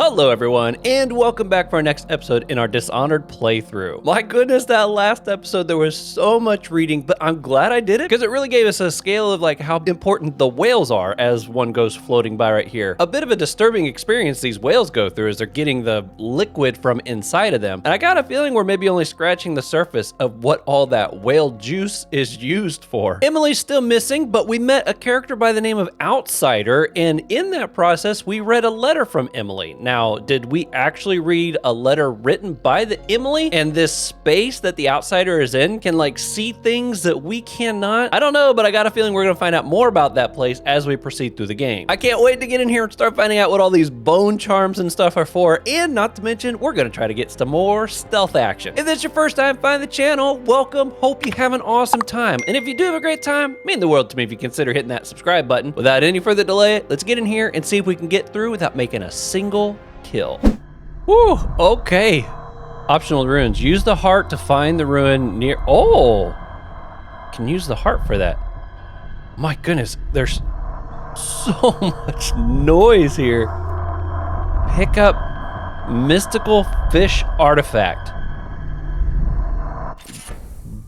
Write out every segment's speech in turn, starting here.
Hello everyone, and welcome back for our next episode in our Dishonored playthrough. My goodness, that last episode there was so much reading, but I'm glad I did it because it really gave us a scale of like how important the whales are as one goes floating by right here. A bit of a disturbing experience these whales go through as they're getting the liquid from inside of them. And I got a feeling we're maybe only scratching the surface of what all that whale juice is used for. Emily's still missing, but we met a character by the name of Outsider, and in that process, we read a letter from Emily. Now, did we actually read a letter written by the Emily? And this space that the Outsider is in can like see things that we cannot? I don't know, but I got a feeling we're gonna find out more about that place as we proceed through the game. I can't wait to get in here and start finding out what all these bone charms and stuff are for, and not to mention, we're gonna try to get some more stealth action. If this is your first time finding the channel, welcome. Hope you have an awesome time. And if you do have a great time, mean the world to me if you consider hitting that subscribe button. Without any further delay, let's get in here and see if we can get through without making a single kill. Whew, okay. Optional ruins. Use the heart to find the ruin near... Oh! Can use the heart for that. My goodness, there's so much noise here. Pick up mystical fish artifact.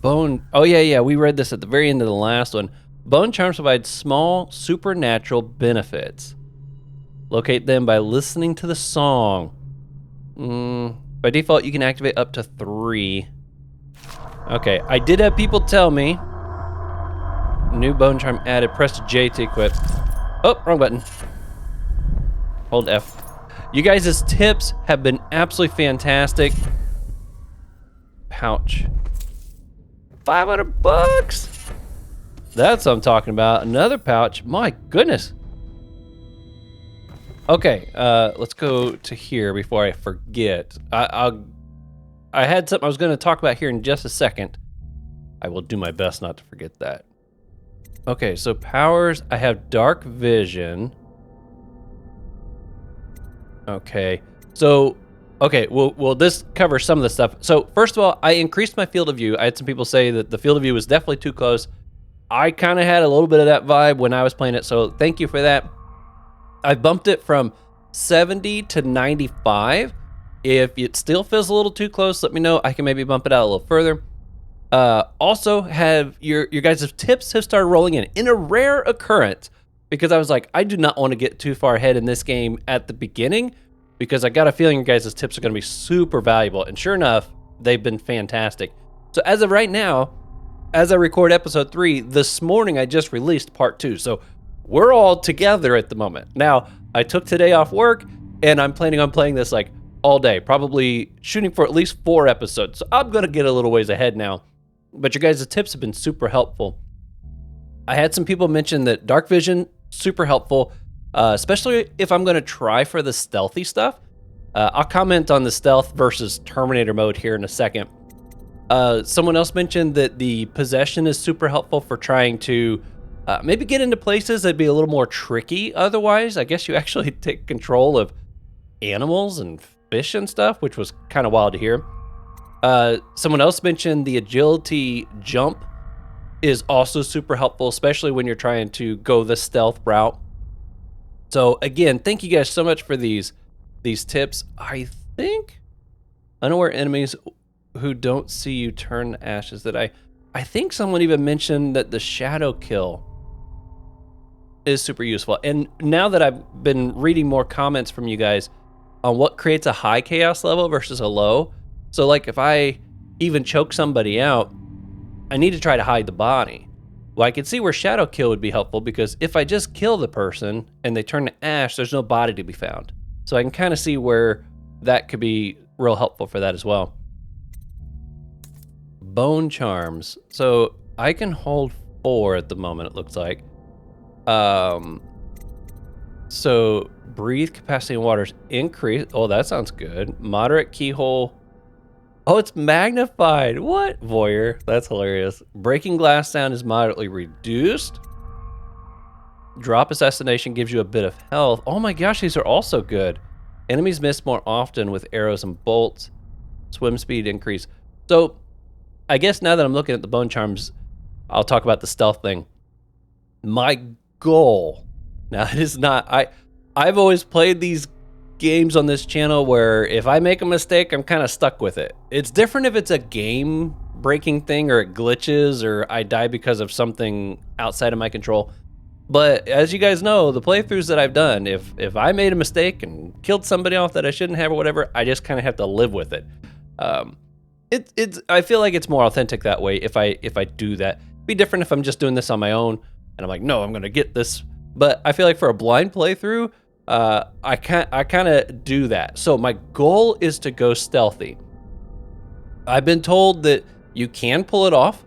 Bone... Oh, yeah, we read this at the very end of the last one. Bone charms provide small supernatural benefits. Locate them by listening to the song. By default, you can activate up to 3. Okay, I did have people tell me. New bone charm added. Press J to equip. Oh, wrong button. Hold F. You guys' tips have been absolutely fantastic. Pouch. 500 bucks. That's what I'm talking about. Another pouch. My goodness. Okay, let's go to here before I forget. I had something I was going to talk about here in just a second. I will do my best not to forget that. Okay, so powers. I have dark vision. Okay, so well, this covers some of the stuff. So first of all, I increased my field of view. I had some people say that the field of view was definitely too close. I kind of had a little bit of that vibe when I was playing it, so thank you for that. I bumped it from 70 to 95. If it still feels a little too close, let me know. I can maybe bump it out a little further. Also, have your guys' tips have started rolling in a rare occurrence, because I was like, I do not want to get too far ahead in this game at the beginning, because I got a feeling your guys' tips are going to be super valuable. And sure enough, they've been fantastic. So as of right now, as I record episode 3, this morning I just released part 2. So we're all together at the moment. Now, I took today off work, and I'm planning on playing this like all day, probably shooting for at least 4 episodes. So I'm gonna get a little ways ahead now. But your guys' tips have been super helpful. I had some people mention that dark vision, super helpful, especially if I'm gonna try for the stealthy stuff. I'll comment on the stealth versus Terminator mode here in a second. Someone else mentioned that the possession is super helpful for trying to maybe get into places that'd be a little more tricky otherwise. I guess you actually take control of animals and fish and stuff, which was kind of wild to hear. Someone else mentioned the agility jump is also super helpful, especially when you're trying to go the stealth route. So again, thank you guys so much for these tips. I think unaware enemies who don't see you turn to ashes. That I think someone even mentioned that the shadow kill is super useful. And now that I've been reading more comments from you guys on what creates a high chaos level versus a low. So like if I even choke somebody out, I need to try to hide the body. Well, I can see where shadow kill would be helpful, because if I just kill the person and they turn to ash, there's no body to be found. So I can kind of see where that could be real helpful for that as well. Bone charms. So I can hold 4 at the moment, it looks like. So breathe capacity in waters increase. Oh, that sounds good. Moderate keyhole. Oh, it's magnified. What? Voyeur. That's hilarious. Breaking glass sound is moderately reduced. Drop assassination gives you a bit of health. Oh my gosh, these are also good. Enemies miss more often with arrows and bolts. Swim speed increase. So I guess now that I'm looking at the bone charms, I'll talk about the stealth thing. My goal, now it is not, I've always played these games on this channel where if I make a mistake, I'm kind of stuck with it. It's different if it's a game breaking thing or it glitches or I die because of something outside of my control. But as you guys know, the playthroughs that I've done, if I made a mistake and killed somebody off that I shouldn't have or whatever, I just kind of have to live with it. I feel like it's more authentic that way if I do that. It'd be different if I'm just doing this on my own and I'm like, no, I'm gonna get this. But I feel like for a blind playthrough, I kind of do that. So my goal is to go stealthy. I've been told that you can pull it off.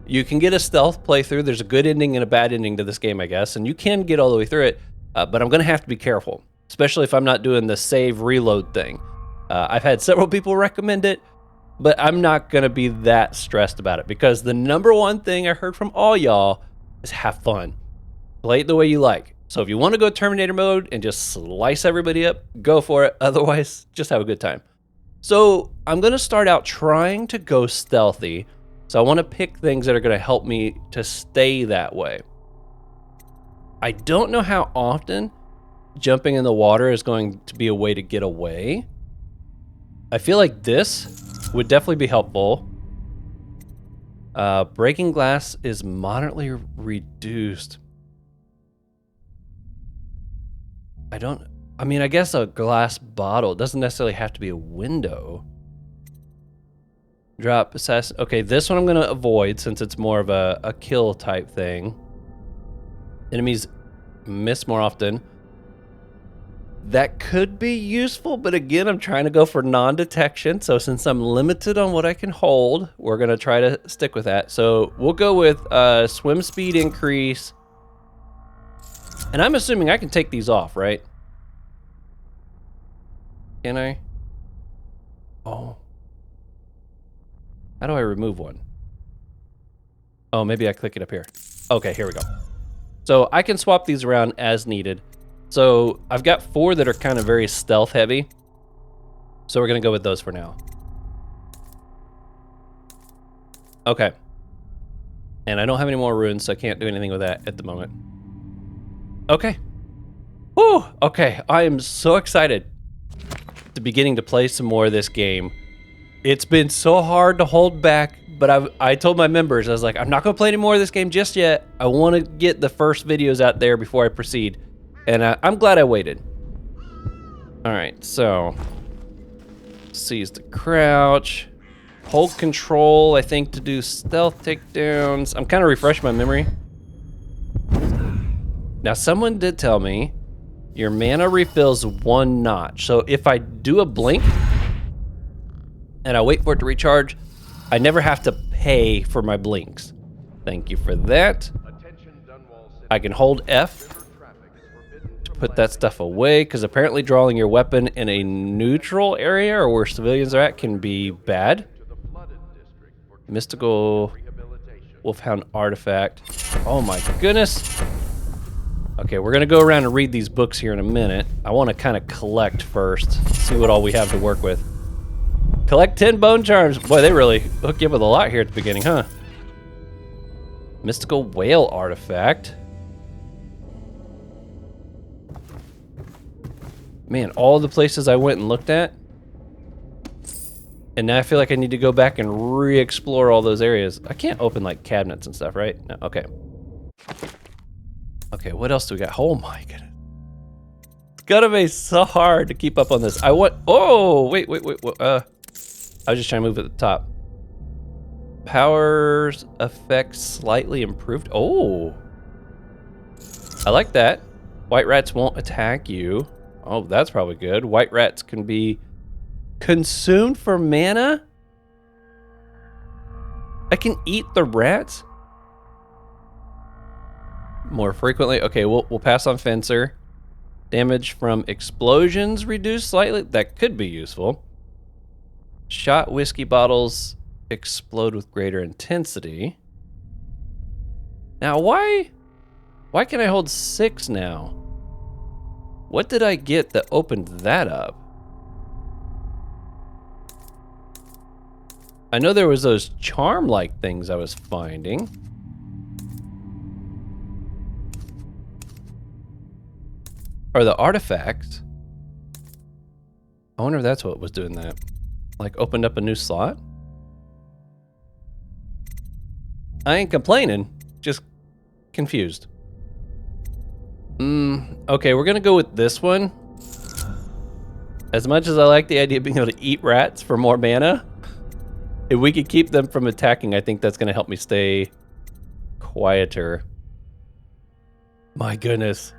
You can get a stealth playthrough. There's a good ending and a bad ending to this game, I guess, and you can get all the way through it, but I'm gonna have to be careful, especially if I'm not doing the save reload thing. I've had several people recommend it, but I'm not gonna be that stressed about it because the number one thing I heard from all y'all is have fun. Play it the way you like. So if you want to go Terminator mode and just slice everybody up, go for it. Otherwise, just have a good time. So I'm going to start out trying to go stealthy. So I want to pick things that are going to help me to stay that way. I don't know how often jumping in the water is going to be a way to get away. I feel like this would definitely be helpful. Breaking glass is moderately reduced. I mean, I guess a glass bottle. It doesn't necessarily have to be a window. Drop assassin. Okay, this one I'm gonna avoid since it's more of a kill type thing. Enemies miss more often. That could be useful, but again, I'm trying to go for non-detection. So since I'm limited on what I can hold, we're gonna try to stick with that. So we'll go with swim speed increase. And I'm assuming I can take these off, right? Can I? Oh. How do I remove one? Oh, maybe I click it up here. Okay, here we go. So I can swap these around as needed. So I've got 4 that are kind of very stealth heavy. So we're gonna go with those for now. Okay. And I don't have any more runes, so I can't do anything with that at the moment. Okay. Whew, okay, I am so excited to be getting to play some more of this game. It's been so hard to hold back, but I told my members, I was like, I'm not gonna play any more of this game just yet. I wanna get the first videos out there before I proceed. And I'm glad I waited. All right, so seize the crouch. Hold control, I think, to do stealth takedowns. I'm kind of refreshing my memory. Now, someone did tell me your mana refills 1 notch. So if I do a blink and I wait for it to recharge, I never have to pay for my blinks. Thank you for that. I can hold F to put that stuff away, because apparently drawing your weapon in a neutral area or where civilians are at can be bad. Mystical Wolfhound artifact. Oh my goodness. Okay, we're gonna go around and read these books here in a minute. I wanna kind of collect first, see what all we have to work with. Collect 10 bone charms. Boy, they really hook you up with a lot here at the beginning, huh? Mystical whale artifact. Man, all the places I went and looked at. And now I feel like I need to go back and re-explore all those areas. I can't open like cabinets and stuff, right? No, okay. Okay, what else do we got? Oh my goodness. It's gonna be so hard to keep up on this. Oh, wait. I was just trying to move at the top. Powers effects slightly improved. Oh. I like that. White rats won't attack you. Oh, that's probably good. White rats can be consumed for mana? I can eat the rats? More frequently? Okay, we'll pass on Fencer. Damage from explosions reduced slightly? That could be useful. Shot whiskey bottles explode with greater intensity. Now, why can I hold 6 now? What did I get that opened that up? I know there was those charm-like things I was finding. Or the artifacts. I wonder if that's what was doing that. Like opened up a new slot? I ain't complaining, just confused. Okay, we're gonna go with this one. As much as I like the idea of being able to eat rats for more mana, if we could keep them from attacking, I think that's gonna help me stay quieter. My goodness.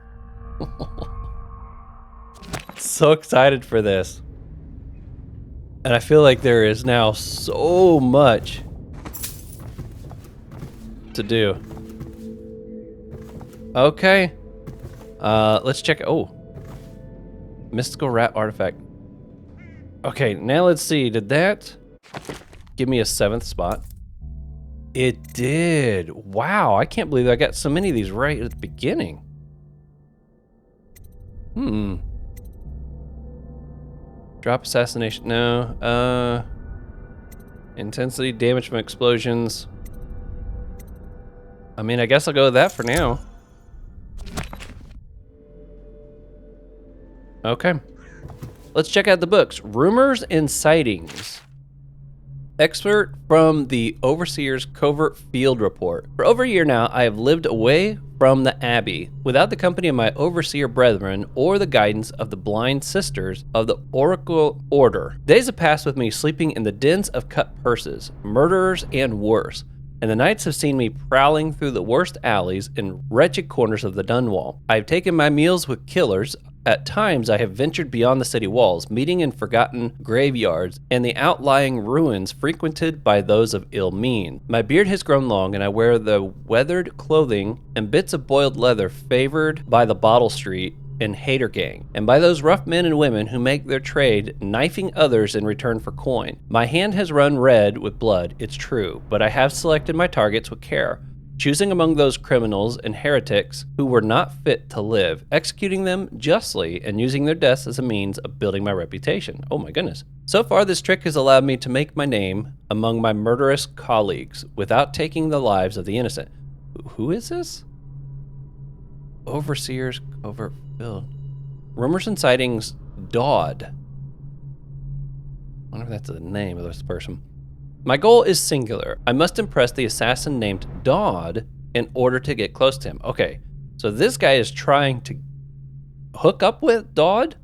So excited for this. And I feel like there is now so much to do. Okay. Let's check. Oh. Mystical rat artifact. Okay, now let's see. Did that give me a 7th spot? It did. Wow, I can't believe I got so many of these right at the beginning. Drop assassination. No. Intensity, damage from explosions. I mean, I guess I'll go with that for now. Okay. Let's check out the books. Rumors and Sightings. Excerpt from the Overseer's Covert Field Report. For over a year now, I have lived away from the Abbey, without the company of my Overseer brethren or the guidance of the blind sisters of the Oracle Order. Days have passed with me sleeping in the dens of cut purses, murderers, and worse. And the nights have seen me prowling through the worst alleys and wretched corners of the Dunwall. I have taken my meals with killers. At times, I have ventured beyond the city walls, meeting in forgotten graveyards and the outlying ruins frequented by those of ill mien. My beard has grown long, and I wear the weathered clothing and bits of boiled leather favored by the Bottle Street and Hater Gang, and by those rough men and women who make their trade knifing others in return for coin. My hand has run red with blood, it's true, but I have selected my targets with care, choosing among those criminals and heretics who were not fit to live, executing them justly, and using their deaths as a means of building my reputation. Oh my goodness. So far, this trick has allowed me to make my name among my murderous colleagues without taking the lives of the innocent. Who is this? Overseer's Covert Field. Rumors and Sightings, Dodd. I wonder if that's the name of this person. My goal is singular. I must impress the assassin named Dodd in order to get close to him. Okay, so this guy is trying to hook up with Dodd?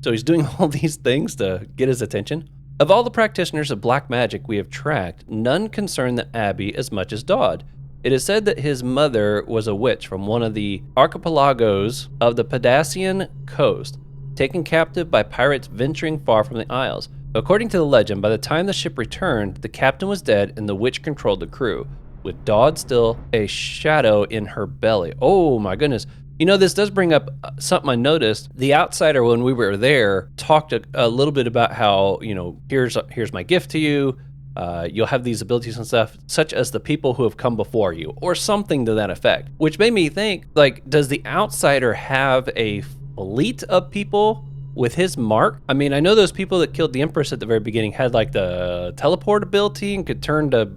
So he's doing all these things to get his attention? Of all the practitioners of black magic we have tracked, none concern the Abbey as much as Dodd. It is said that his mother was a witch from one of the archipelagos of the Pedassian coast, taken captive by pirates venturing far from the Isles. According to the legend, by the time the ship returned, the captain was dead and the witch controlled the crew, with Dodd still a shadow in her belly. Oh my goodness. You know, this does bring up something I noticed. The Outsider, when we were there, talked a little bit about how, you know, here's my gift to you. You'll have these abilities and stuff, such as the people who have come before you, or something to that effect. Which made me think, like, does the Outsider have a fleet of people with his mark? I mean, I know those people that killed the Empress at the very beginning had like the teleport ability and could turn to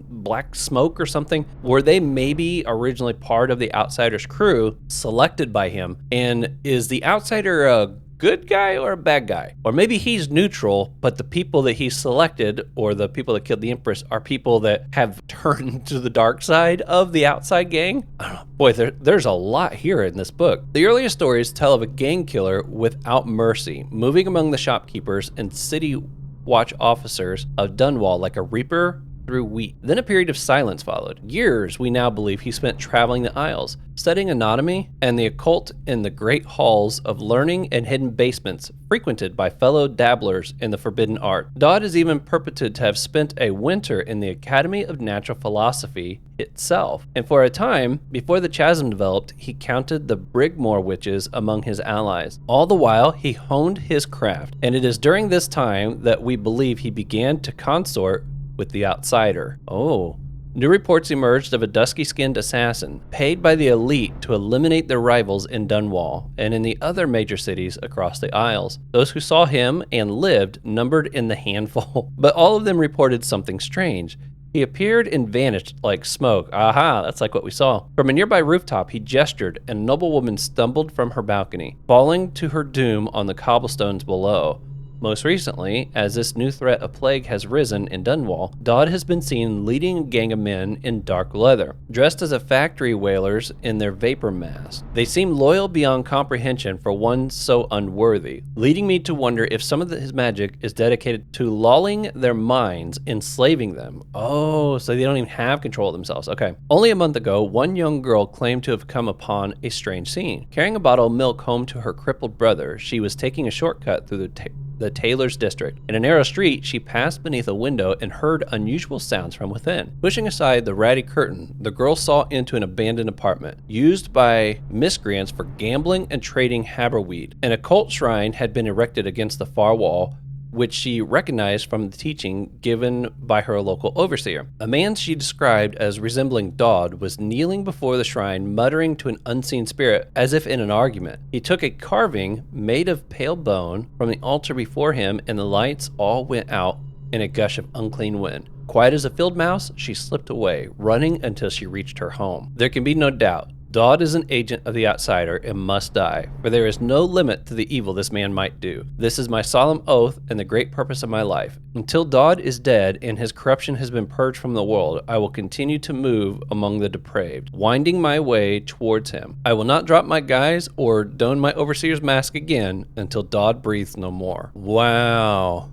black smoke or something. Were they maybe originally part of the Outsider's crew, selected by him? And is the Outsider a good guy or a bad guy? Or maybe he's neutral, but the people that he selected, or the people that killed the Empress, are people that have turned to the dark side of the outside gang? I don't know. Boy, there's a lot here in this book. The earliest stories tell of a gang killer without mercy, moving among the shopkeepers and city watch officers of Dunwall like a reaper through wheat. Then a period of silence followed. Years, we now believe, he spent traveling the Isles, studying anatomy and the occult in the great halls of learning and hidden basements frequented by fellow dabblers in the forbidden art. Dodd is even purported to have spent a winter in the Academy of Natural Philosophy itself. And for a time, before the chasm developed, he counted the Brigmore witches among his allies. All the while, he honed his craft. And it is during this time that we believe he began to consort with the Outsider. Oh. New reports emerged of a dusky-skinned assassin, paid by the elite to eliminate their rivals in Dunwall and in the other major cities across the Isles. Those who saw him and lived numbered in the handful, but all of them reported something strange. He appeared and vanished like smoke. Aha, that's like what we saw. From a nearby rooftop, he gestured, and a noblewoman stumbled from her balcony, falling to her doom on the cobblestones below. Most recently, as this new threat of plague has risen in Dunwall, Dodd has been seen leading a gang of men in dark leather, dressed as a factory whalers in their vapor mask. They seem loyal beyond comprehension for one so unworthy, leading me to wonder if some of his magic is dedicated to lulling their minds, enslaving them. Oh, so they don't even have control of themselves. Okay. Only a month ago, one young girl claimed to have come upon a strange scene. Carrying a bottle of milk home to her crippled brother, she was taking a shortcut through the Taylor's district. In a narrow street, she passed beneath a window and heard unusual sounds from within. Pushing aside the ratty curtain, the girl saw into an abandoned apartment, used by miscreants for gambling and trading haberweed. An occult shrine had been erected against the far wall, which she recognized from the teaching given by her local overseer. A man she described as resembling Dodd was kneeling before the shrine, muttering to an unseen spirit as if in an argument. He took a carving made of pale bone from the altar before him, and the lights all went out in a gush of unclean wind. Quiet as a field mouse, she slipped away, running until she reached her home. There can be no doubt Dodd is an agent of the outsider and must die, for there is no limit to the evil this man might do. This is my solemn oath and the great purpose of my life. Until Dodd is dead and his corruption has been purged from the world, I will continue to move among the depraved, winding my way towards him. I will not drop my guise or don my overseer's mask again until Dodd breathes no more. Wow.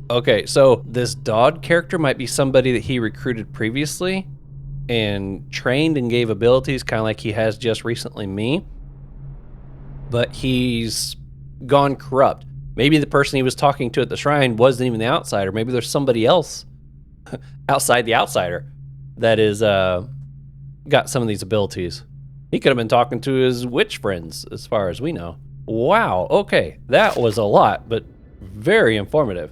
Okay, so this Dodd character might be somebody that he recruited previously and trained and gave abilities, kind of like he has just recently me, but he's gone corrupt. Maybe the person he was talking to at the shrine wasn't even the outsider. Maybe there's somebody else outside the outsider that is got some of these abilities. He could have been talking to his witch friends, as far as we know. Wow, okay, that was a lot, but very informative.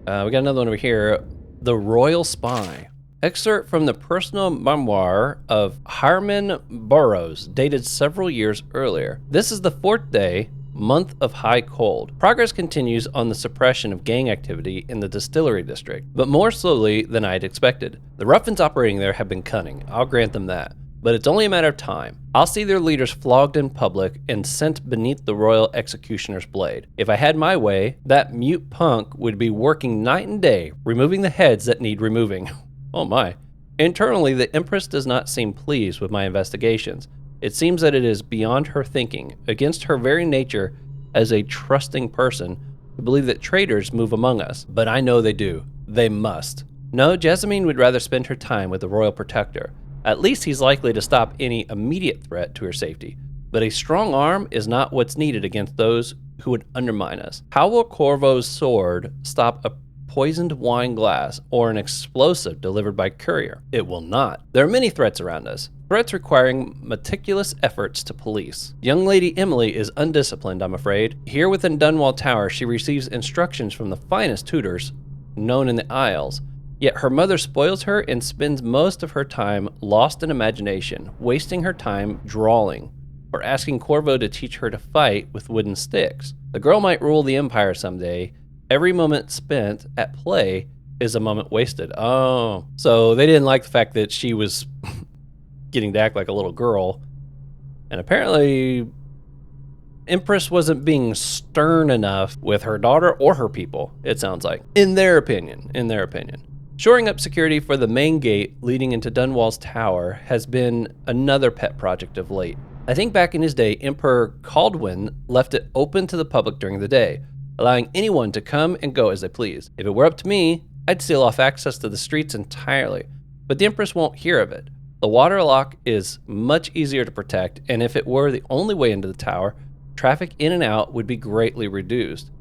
We got another one over here, The Royal Spy. Excerpt from the personal memoir of Hiram Burroughs, dated several years earlier. This is the 4th day, month of high cold. Progress continues on the suppression of gang activity in the distillery district, but more slowly than I had expected. The ruffians operating there have been cunning, I'll grant them that, but it's only a matter of time. I'll see their leaders flogged in public and sent beneath the royal executioner's blade. If I had my way, that mute punk would be working night and day, removing the heads that need removing. Oh my. Internally, the Empress does not seem pleased with my investigations. It seems that it is beyond her thinking, against her very nature as a trusting person, to believe that traitors move among us. But I know they do. They must. No, Jessamine would rather spend her time with the royal protector. At least he's likely to stop any immediate threat to her safety. But a strong arm is not what's needed against those who would undermine us. How will Corvo's sword stop a poisoned wine glass or an explosive delivered by courier? It will not. There are many threats around us, threats requiring meticulous efforts to police. Young Lady Emily is undisciplined, I'm afraid. Here within Dunwall Tower, she receives instructions from the finest tutors known in the Isles, yet her mother spoils her and spends most of her time lost in imagination, wasting her time drawling or asking Corvo to teach her to fight with wooden sticks. The girl might rule the Empire someday. Every moment spent at play is a moment wasted. Oh, so they didn't like the fact that she was getting to act like a little girl. And apparently, Empress wasn't being stern enough with her daughter or her people, it sounds like. In their opinion. Shoring up security for the main gate leading into Dunwall's tower has been another pet project of late. I think back in his day, Emperor Caldwin left it open to the public during the day, allowing anyone to come and go as they pleased. If it were up to me, I'd seal off access to the streets entirely, but the Empress won't hear of it. The water lock is much easier to protect, and if it were the only way into the tower, traffic in and out would be greatly reduced.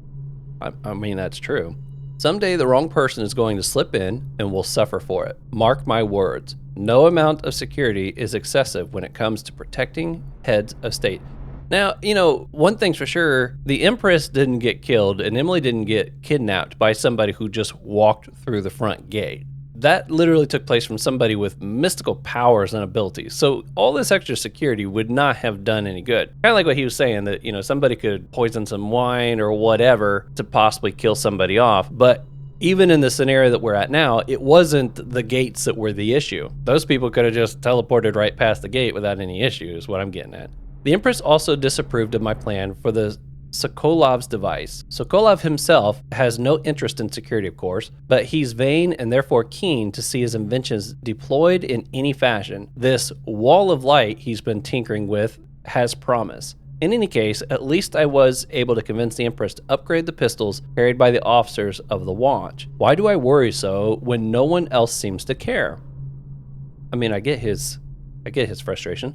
I mean, that's true. Someday the wrong person is going to slip in and will suffer for it. Mark my words. No amount of security is excessive when it comes to protecting heads of state. Now, you know, one thing's for sure, the Empress didn't get killed and Emily didn't get kidnapped by somebody who just walked through the front gate. That literally took place from somebody with mystical powers and abilities. So all this extra security would not have done any good. Kind of like what he was saying, that, you know, somebody could poison some wine or whatever to possibly kill somebody off, but even in the scenario that we're at now, it wasn't the gates that were the issue. Those people could have just teleported right past the gate without any issue, is what I'm getting at. The Empress also disapproved of my plan for the Sokolov's device. Sokolov himself has no interest in security, of course, but he's vain and therefore keen to see his inventions deployed in any fashion. This wall of light he's been tinkering with has promise. In any case, at least I was able to convince the Empress to upgrade the pistols carried by the officers of the watch. Why do I worry so when no one else seems to care? I mean, I get his frustration.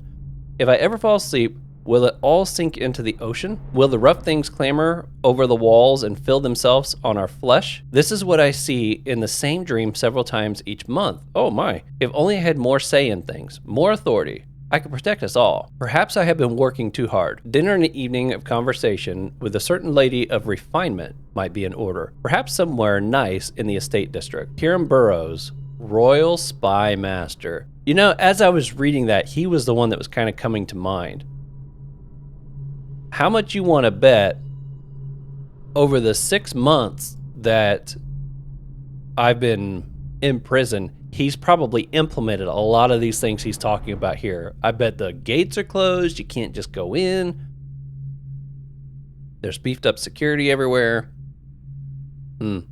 If I ever fall asleep, will it all sink into the ocean? Will the rough things clamber over the walls and fill themselves on our flesh? This is what I see in the same dream several times each month. Oh my, if only I had more say in things, more authority. I could protect us all. Perhaps I have been working too hard. Dinner and an evening of conversation with a certain lady of refinement might be in order. Perhaps somewhere nice in the estate district. Hiram Burroughs, Royal Spy Master. You know, as I was reading that, he was the one that was kind of coming to mind. How much you want to bet over the 6 months that I've been in prison, he's probably implemented a lot of these things he's talking about here. I bet the gates are closed. You can't just go in. There's beefed up security everywhere. And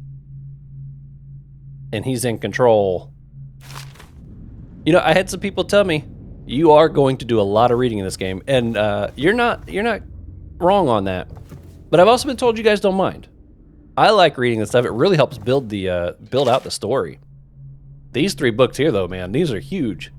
he's in control. You know, I had some people tell me, you are going to do a lot of reading in this game. And you're not wrong on that. But I've also been told you guys don't mind. I like reading this stuff. It really helps build out the story. These 3 books here, though, man, these are huge.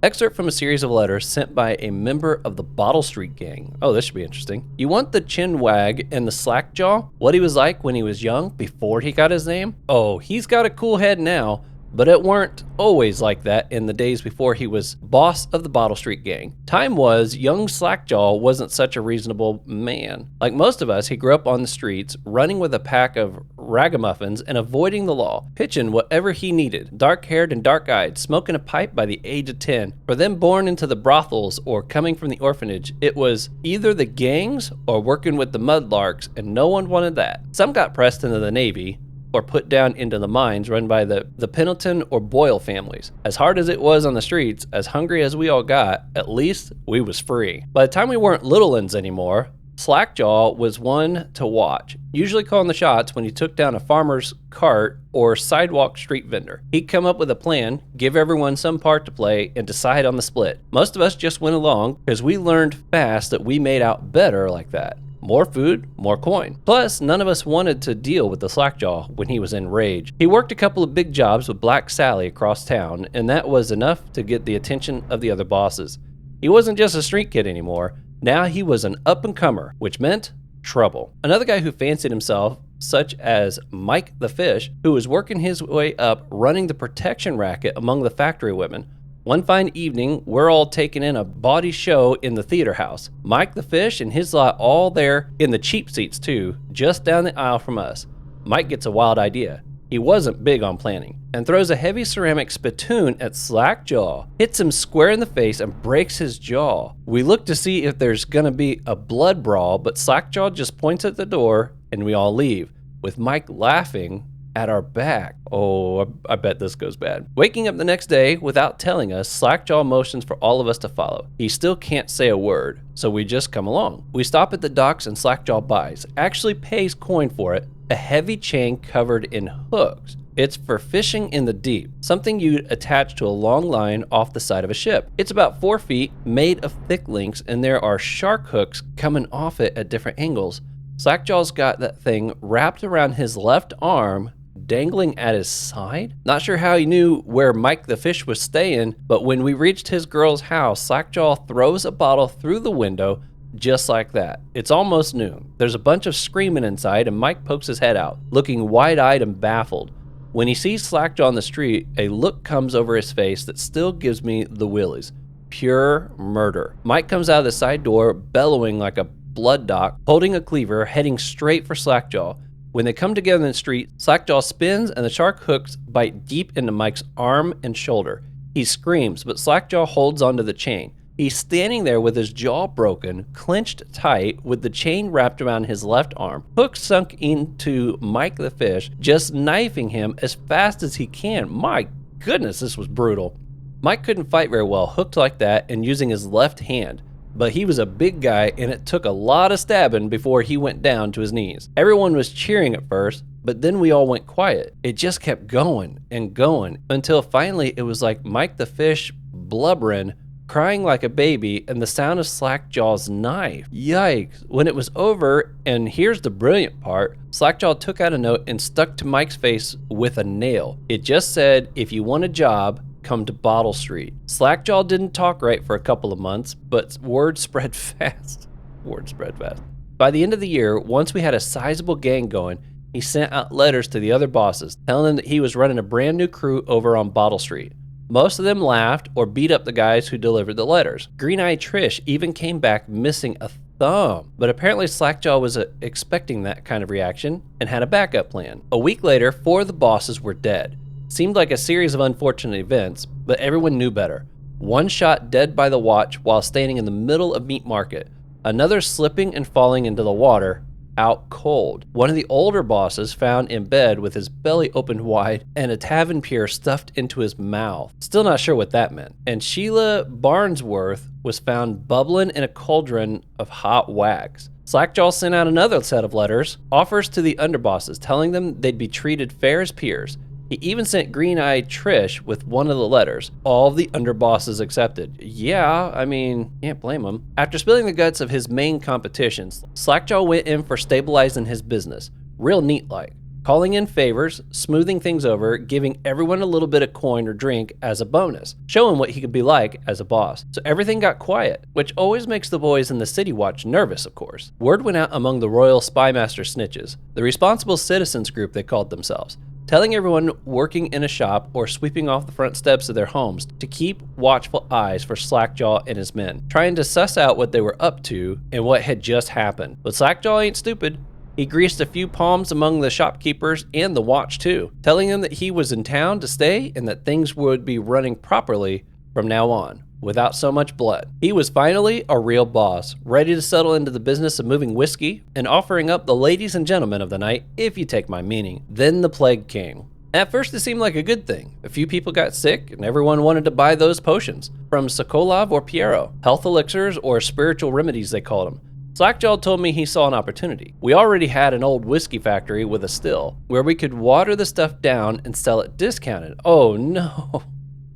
Excerpt from a series of letters sent by a member of the Bottle Street Gang. Oh, this should be interesting. You want the chin wag and the slack jaw? What he was like when he was young, before he got his name? Oh, he's got a cool head now, but it weren't always like that in the days before he was boss of the Bottle Street Gang. Time was, young Slackjaw wasn't such a reasonable man. Like most of us, he grew up on the streets, running with a pack of ragamuffins and avoiding the law, pitching whatever he needed, dark-haired and dark-eyed, smoking a pipe by the age of 10. For them born into the brothels or coming from the orphanage, it was either the gangs or working with the mudlarks, and no one wanted that. Some got pressed into the Navy, or put down into the mines run by the Pendleton or Boyle families. As hard as it was on the streets, as hungry as we all got, at least we was free. By the time we weren't little uns anymore, Slackjaw was one to watch, usually calling the shots when he took down a farmer's cart or sidewalk street vendor. He'd come up with a plan, give everyone some part to play, and decide on the split. Most of us just went along because we learned fast that we made out better like that. More food, more coin. Plus, none of us wanted to deal with the Slackjaw when he was in rage. He worked a couple of big jobs with Black Sally across town, and that was enough to get the attention of the other bosses. He wasn't just a street kid anymore. Now he was an up-and-comer, which meant trouble. Another guy who fancied himself, such as Mike the Fish, who was working his way up running the protection racket among the factory women. One fine evening, we're all taking in a bawdy show in the theater house. Mike the Fish and his lot all there in the cheap seats too, just down the aisle from us. Mike gets a wild idea. He wasn't big on planning, and throws a heavy ceramic spittoon at Slackjaw, hits him square in the face and breaks his jaw. We look to see if there's gonna be a blood brawl, but Slackjaw just points at the door and we all leave, with Mike laughing at our back. Oh, I bet this goes bad. Waking up the next day without telling us, Slackjaw motions for all of us to follow. He still can't say a word, so we just come along. We stop at the docks and Slackjaw buys, actually pays coin for it, a heavy chain covered in hooks. It's for fishing in the deep, something you'd attach to a long line off the side of a ship. It's about 4 feet, made of thick links, and there are shark hooks coming off it at different angles. Slackjaw's got that thing wrapped around his left arm, dangling at his side. Not sure how he knew where Mike the Fish was staying, but when we reached his girl's house, Slackjaw throws a bottle through the window just like that. It's almost noon. There's a bunch of screaming inside, and Mike pokes his head out, looking wide-eyed and baffled. When he sees Slackjaw on the street, a look comes over his face that still gives me the willies. Pure murder. Mike comes out of the side door, bellowing like a blood doc, holding a cleaver, heading straight for Slackjaw. When they come together in the street, Slackjaw spins and the shark hooks bite deep into Mike's arm and shoulder. He screams, but Slackjaw holds onto the chain. He's standing there with his jaw broken, clenched tight, with the chain wrapped around his left arm, hook sunk into Mike the fish, just knifing him as fast as he can. My goodness, this was brutal. Mike couldn't fight very well, hooked like that and using his left hand. But he was a big guy and it took a lot of stabbing before he went down to his knees. Everyone was cheering at first, but then we all went quiet. It just kept going and going until finally it was like Mike the fish blubbering, crying like a baby, and the sound of Slackjaw's knife. Yikes. When it was over, and here's the brilliant part, Slackjaw took out a note and stuck to Mike's face with a nail. It just said, "If you want a job, come to Bottle Street." Slackjaw didn't talk right for a couple of months, but word spread fast. Word spread fast. By the end of the year, once we had a sizable gang going, he sent out letters to the other bosses, telling them that he was running a brand new crew over on Bottle Street. Most of them laughed or beat up the guys who delivered the letters. Green-Eyed Trish even came back missing a thumb, but apparently Slackjaw was expecting that kind of reaction and had a backup plan. A week later, 4 of the bosses were dead. Seemed like a series of unfortunate events, but everyone knew better. One shot dead by the watch while standing in the middle of Meat Market. Another slipping and falling into the water, out cold. One of the older bosses found in bed with his belly opened wide and a tavern pier stuffed into his mouth. Still not sure what that meant. And Sheila Barnsworth was found bubbling in a cauldron of hot wax. Slackjaw sent out another set of letters, offers to the underbosses, telling them they'd be treated fair as peers. He even sent Green-Eyed Trish with one of the letters. All of the underbosses accepted. Yeah, I mean, can't blame him. After spilling the guts of his main competitions, Slackjaw went in for stabilizing his business. Real neat-like. Calling in favors, smoothing things over, giving everyone a little bit of coin or drink as a bonus. Showing what he could be like as a boss. So everything got quiet, which always makes the boys in the City Watch nervous, of course. Word went out among the Royal Spymaster Snitches, the Responsible Citizens group they called themselves, telling everyone working in a shop or sweeping off the front steps of their homes to keep watchful eyes for Slackjaw and his men, trying to suss out what they were up to and what had just happened. But Slackjaw ain't stupid. He greased a few palms among the shopkeepers and the watch too, telling them that he was in town to stay and that things would be running properly from now on, without so much blood. He was finally a real boss, ready to settle into the business of moving whiskey and offering up the ladies and gentlemen of the night, if you take my meaning. Then the plague came. At first it seemed like a good thing. A few people got sick and everyone wanted to buy those potions, from Sokolov or Piero, health elixirs or spiritual remedies they called them. Slackjaw told me he saw an opportunity. We already had an old whiskey factory with a still, where we could water the stuff down and sell it discounted. Oh no.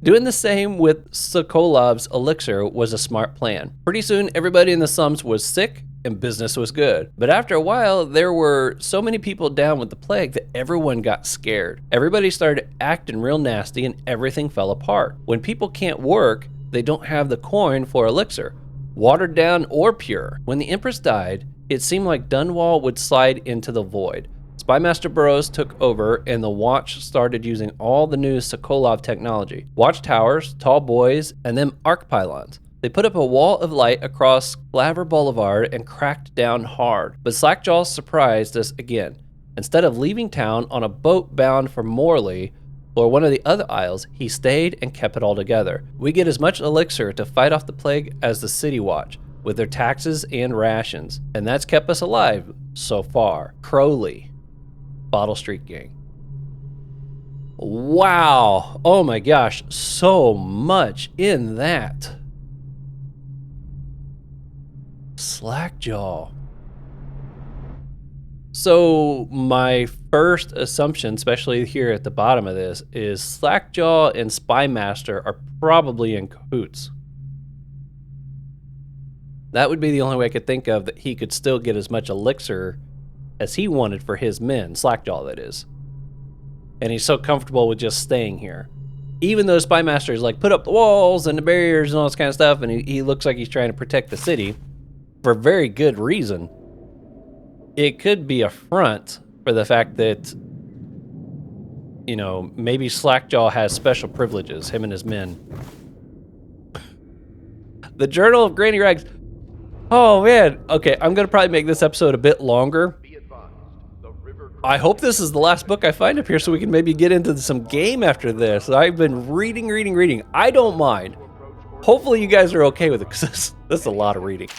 Doing the same with Sokolov's elixir was a smart plan. Pretty soon, everybody in the slums was sick and business was good. But after a while, there were so many people down with the plague that everyone got scared. Everybody started acting real nasty and everything fell apart. When people can't work, they don't have the coin for elixir, watered down or pure. When the Empress died, it seemed like Dunwall would slide into the void. Spymaster Burroughs took over and the watch started using all the new Sokolov technology. Watchtowers, tall buoys, and then arc pylons. They put up a wall of light across Claver Boulevard and cracked down hard. But Slackjaw surprised us again. Instead of leaving town on a boat bound for Morley or one of the other isles, he stayed and kept it all together. We get as much elixir to fight off the plague as the City Watch, with their taxes and rations. And that's kept us alive so far. Crowley. Bottle Street Gang. Wow. Oh my gosh. So much in that. Slackjaw. So my first assumption, especially here at the bottom of this, is Slackjaw and Spymaster are probably in cahoots. That would be the only way I could think of that he could still get as much elixir as he wanted for his men, Slackjaw that is. And he's so comfortable with just staying here. Even though Spymaster is like, put up the walls and the barriers and all this kind of stuff, and he looks like he's trying to protect the city for very good reason. It could be a front for the fact that, you know, maybe Slackjaw has special privileges, him and his men. The Journal of Granny Rags. Oh man, okay, I'm gonna probably make this episode a bit longer. I hope this is the last book I find up here so we can maybe get into some game after this. I've been reading. I don't mind. Hopefully you guys are okay with it, because that's a lot of reading.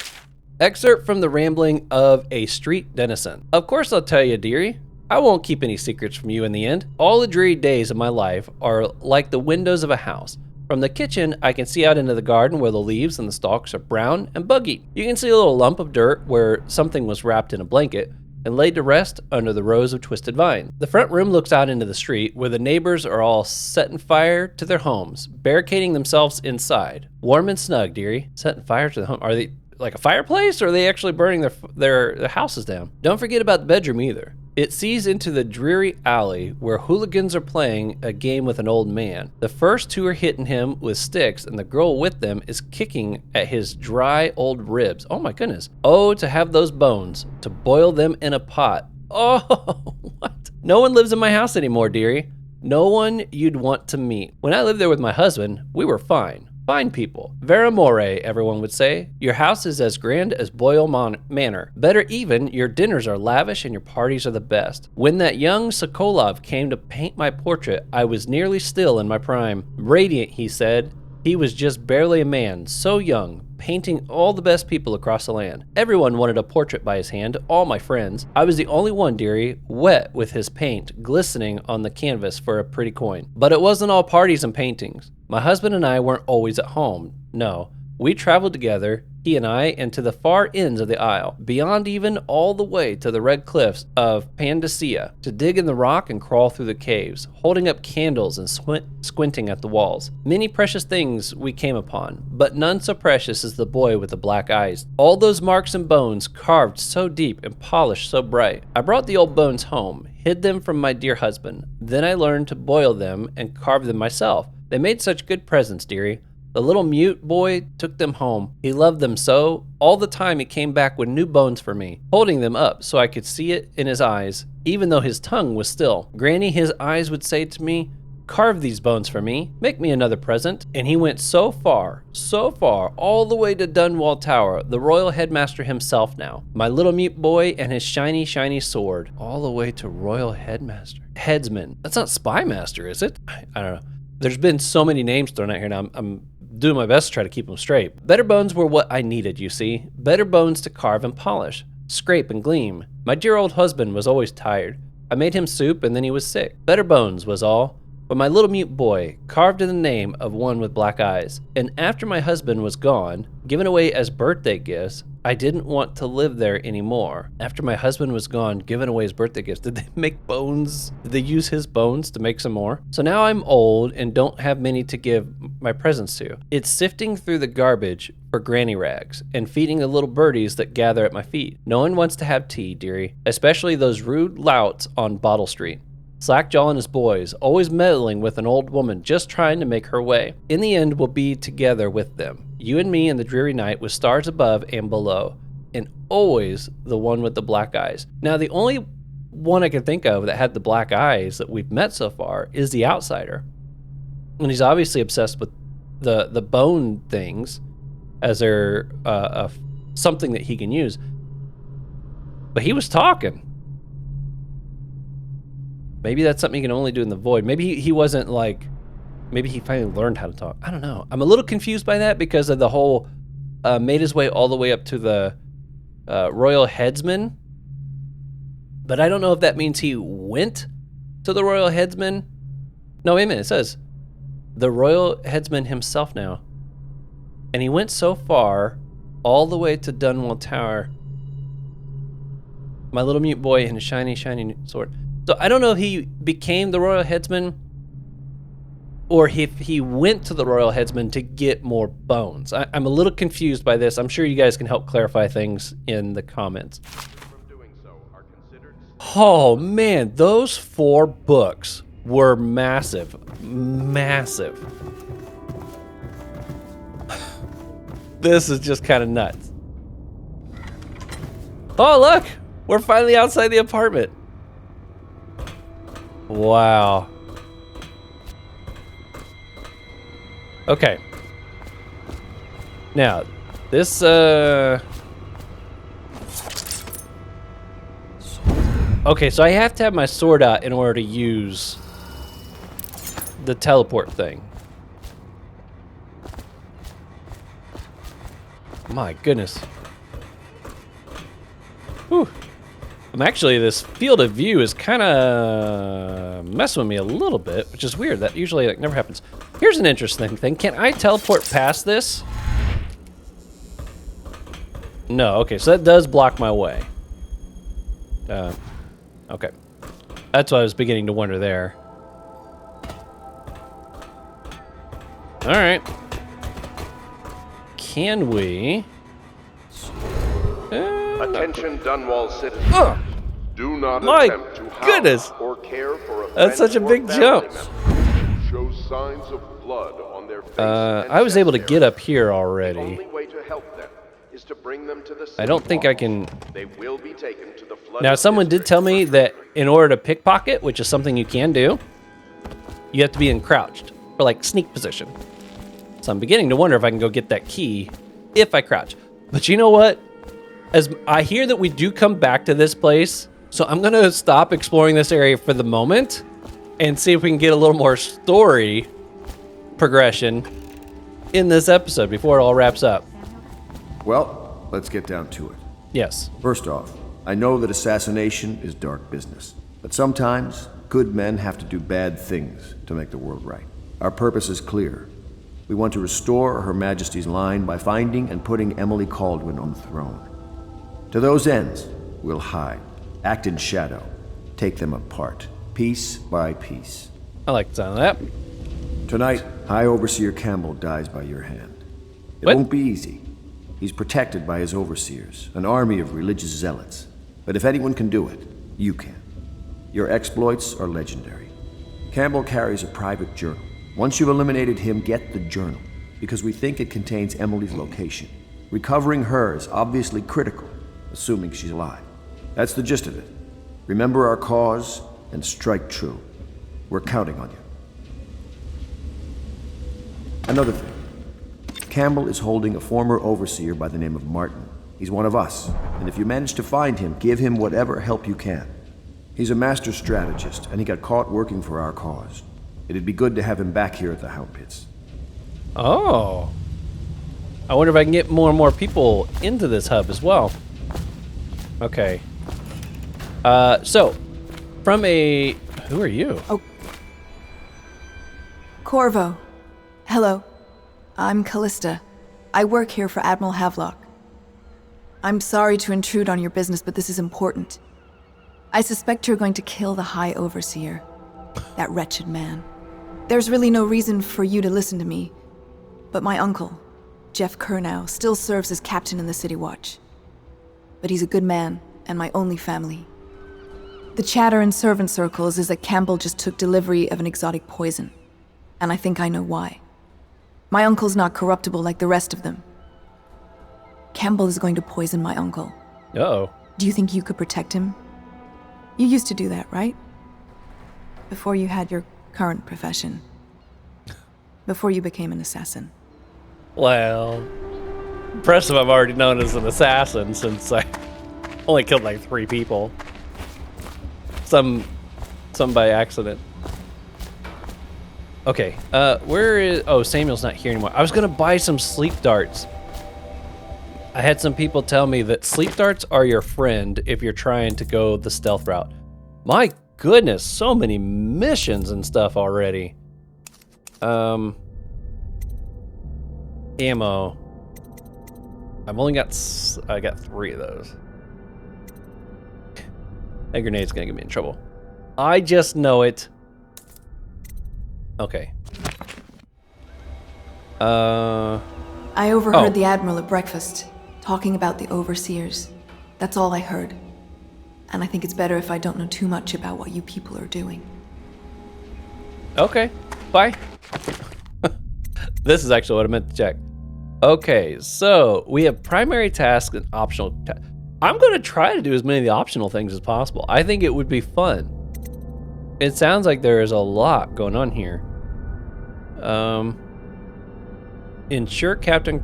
Excerpt from the rambling of a street denizen. Of course I'll tell you, dearie. I won't keep any secrets from you in the end. All the dreary days of my life are like the windows of a house. From the kitchen, I can see out into the garden where the leaves and the stalks are brown and buggy. You can see a little lump of dirt where something was wrapped in a blanket and laid to rest under the rows of twisted vines. The front room looks out into the street where the neighbors are all setting fire to their homes, barricading themselves inside. Warm and snug, dearie. Setting fire to the home. Are they like a fireplace, or are they actually burning their houses down? Don't forget about the bedroom either. It sees into the dreary alley where hooligans are playing a game with an old man. The first two are hitting him with sticks, and the girl with them is kicking at his dry old ribs. Oh my goodness. Oh, to have those bones, to boil them in a pot. Oh, what? No one lives in my house anymore, dearie. No one you'd want to meet. When I lived there with my husband, we were fine. Fine people. Vera more, everyone would say. Your house is as grand as Boyle Manor. Better even, your dinners are lavish and your parties are the best. When that young Sokolov came to paint my portrait, I was nearly still in my prime. Radiant, he said. He was just barely a man, so young, painting all the best people across the land. Everyone wanted a portrait by his hand, all my friends. I was the only one, dearie, wet with his paint, glistening on the canvas for a pretty coin. But it wasn't all parties and paintings. My husband and I weren't always at home. No, we traveled together, he and I, and to the far ends of the isle, beyond even all the way to the red cliffs of Pandacia, to dig in the rock and crawl through the caves, holding up candles and squinting at the walls. Many precious things we came upon, but none so precious as the boy with the black eyes. All those marks and bones carved so deep and polished so bright. I brought the old bones home, hid them from my dear husband. Then I learned to boil them and carve them myself. They made such good presents, dearie. The little mute boy took them home. He loved them so. All the time he came back with new bones for me, holding them up so I could see it in his eyes, even though his tongue was still. Granny, his eyes would say to me, carve these bones for me. Make me another present. And he went so far, all the way to Dunwall Tower, the royal headmaster himself now. My little mute boy and his shiny, shiny sword. All the way to royal headmaster. Headsman. That's not spy master, is it? I don't know. There's been so many names thrown out here now. I'm doing my best to try to keep them straight. Better bones were what I needed, you see. Better bones to carve and polish, scrape and gleam. My dear old husband was always tired. I made him soup and then he was sick. Better bones was all. But my little mute boy, carved in the name of one with black eyes. And after my husband was gone, given away as birthday gifts, I didn't want to live there anymore. After my husband was gone, given away as birthday gifts, did they make bones? Did they use his bones to make some more? So now I'm old and don't have many to give my presents to. It's sifting through the garbage for granny rags and feeding the little birdies that gather at my feet. No one wants to have tea, dearie, especially those rude louts on Bottle Street. Slackjaw and his boys, always meddling with an old woman just trying to make her way. In the end, we'll be together with them. You and me in the dreary night with stars above and below. And always the one with the black eyes. Now, the only one I can think of that had the black eyes that we've met so far is the outsider. And he's obviously obsessed with the bone things as they're something that he can use. But he was talking. Maybe that's something you can only do in the void. Maybe he wasn't like, maybe he finally learned how to talk. I don't know. I'm a little confused by that because of the whole made his way all the way up to the royal headsman. But I don't know if that means he went to the royal headsman. No, wait a minute. It says the royal headsman himself now. And he went so far, all the way to Dunwall Tower. My little mute boy and a shiny, shiny sword. So I don't know if he became the royal headsman or if he went to the royal headsman to get more bones. I'm a little confused by this. I'm sure you guys can help clarify things in the comments. Oh man, those 4 books were massive. Massive. This is just kind of nuts. Oh look, we're finally outside the apartment. Wow. Okay. Now, this, okay, so I have to have my sword out in order to use the teleport thing. My goodness. Whew. Actually, this field of view is kind of messing with me a little bit, which is weird. That usually never happens. Here's an interesting thing. Can I teleport past this? No. Okay, so that does block my way. Okay. That's what I was beginning to wonder there. All right. Can we? Attention, Dunwall citizens. Do not attempt to goodness. house or care for a That's such a big jump. Show signs of blood on their face. I was able to get up here The already. only way to help them is to bring them to the city I don't think I can. They will be taken to the flood. Now, someone did tell me that in order to pickpocket, which is something you can do, you have to be in crouched or like sneak position. So I'm beginning to wonder if I can go get that key if I crouch. But you know what? As I hear that we do come back to this place, so I'm gonna stop exploring this area for the moment and see if we can get a little more story progression in this episode before it all wraps up. Well, let's get down to it. Yes. First off, I know that assassination is dark business, but sometimes good men have to do bad things to make the world right. Our purpose is clear. We want to restore Her Majesty's line by finding and putting Emily Kaldwin on the throne. To those ends, we'll hide, act in shadow, take them apart, piece by piece. I like the sound of that. Tonight, High Overseer Campbell dies by your hand. It What? won't be easy. He's protected by his overseers, an army of religious zealots. But if anyone can do it, you can. Your exploits are legendary. Campbell carries a private journal. Once you've eliminated him, get the journal, because we think it contains Emily's location. Recovering her is obviously critical, assuming she's alive. That's the gist of it. Remember our cause and strike true. We're counting on you. Another thing. Campbell is holding a former overseer by the name of Martin. He's one of us, and if you manage to find him, give him whatever help you can. He's a master strategist, and he got caught working for our cause. It'd be good to have him back here at the Hound Pits. Oh. I wonder if I can get more and more people into this hub as well. Okay. So, from a... Who are you? Oh. Corvo. Hello. I'm Callista. I work here for Admiral Havelock. I'm sorry to intrude on your business, but this is important. I suspect you're going to kill the High Overseer. That wretched man. There's really no reason for you to listen to me, but my uncle, Jeff Kernow, still serves as captain in the City Watch. But he's a good man, and my only family. The chatter in servant circles is that Campbell just took delivery of an exotic poison, and I think I know why. My uncle's not corruptible like the rest of them. Campbell is going to poison my uncle. Uh-oh. Do you think you could protect him? You used to do that, right? Before you had your current profession. Before you became an assassin. Well, impressive I've already known as an assassin since I only killed like 3 people. Some by accident. Okay, where is... Oh, Samuel's not here anymore. I was gonna buy some sleep darts. I had some people tell me that sleep darts are your friend if you're trying to go the stealth route. My goodness, so many missions and stuff already. Ammo. I've only got... I got 3 of those. That grenade's gonna get me in trouble. I just know it. Okay. I overheard the Admiral at breakfast, talking about the Overseers. That's all I heard. And I think it's better if I don't know too much about what you people are doing. Okay, bye. This is actually what I meant to check. Okay, so we have primary tasks and optional tasks. I'm gonna try to do as many of the optional things as possible. I think it would be fun. It sounds like there is a lot going on here. Ensure Captain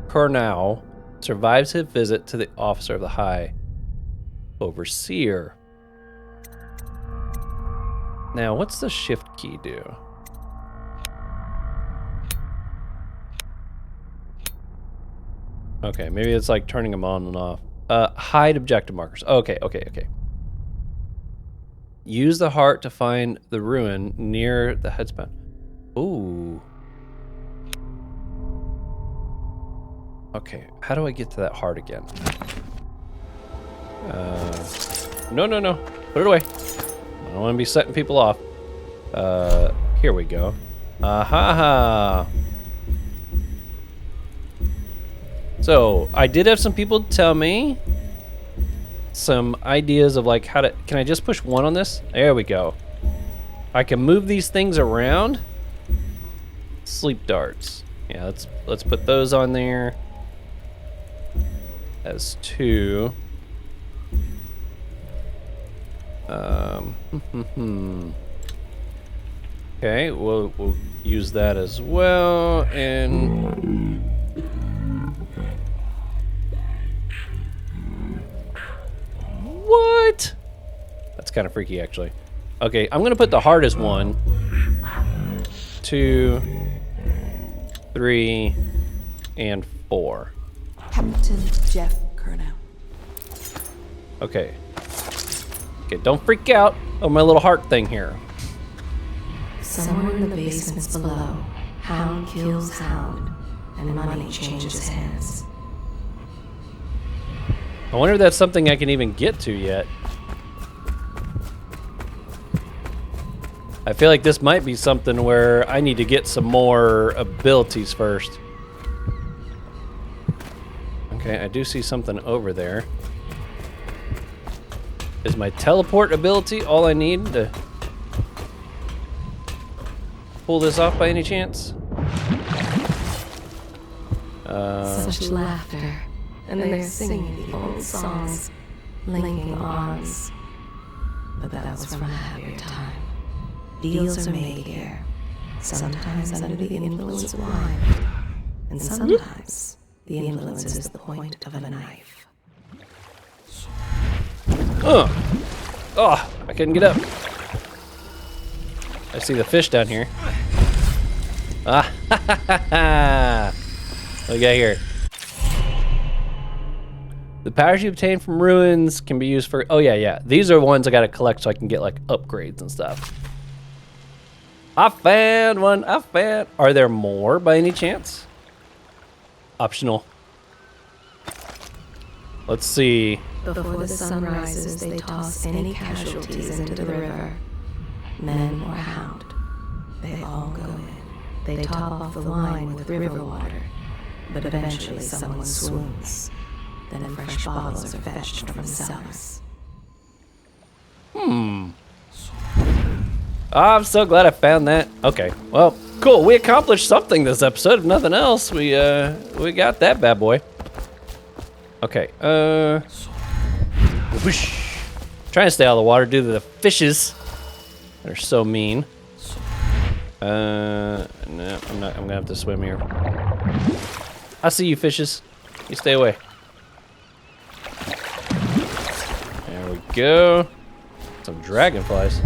Kernow survives his visit to the officer of the High Overseer. Now, what's the shift key do? Okay, maybe it's like turning them on and off. Hide objective markers. Okay. Use the heart to find the ruin near the headspawn. Ooh. Okay, how do I get to that heart again? No. Put it away. I don't want to be setting people off. Here we go. Aha. So, I did have some people tell me some ideas of like how to... Can I just push one on this? There we go. I can move these things around. Sleep darts. Yeah, let's put those on there. As 2. Okay, we'll use that as well, and what? That's kind of freaky, actually. Okay, I'm gonna put the hardest 1, 2, 3, and 4. Captain Jeff Curnow. Okay. Okay, don't freak out on my little heart thing here. Somewhere in the basements below, Hound kills Hound, and money changes hands. I wonder if that's something I can even get to yet. I feel like this might be something where I need to get some more abilities first. Okay, I do see something over there. Is my teleport ability all I need to pull this off by any chance? Such laughter, and they're singing the old songs, linking arms. But that was from a happier time. Deals are made here, sometimes under the influence of wine, and sometimes the influence is the point of a knife. Oh, I couldn't get up. I see the fish down here. Ah, ha, ha, ha, ha. What do we got here? The powers you obtain from ruins can be used for... Oh, yeah. These are ones I gotta collect so I can get, like, upgrades and stuff. I found one. Are there more by any chance? Optional. Let's see. Before the sun rises, they toss any casualties into the river. Men or hound, they all go in. They top off the wine with river water, but eventually someone swoons. Then fresh bottles are fetched from cellars. I'm so glad I found that. Okay, well, cool. We accomplished something this episode. If nothing else, we got that bad boy. Okay, whoosh. Trying to stay out of the water due to the fishes. They're so mean. No, I'm gonna have to swim here. I see you, fishes. You stay away. There we go. Some dragonflies.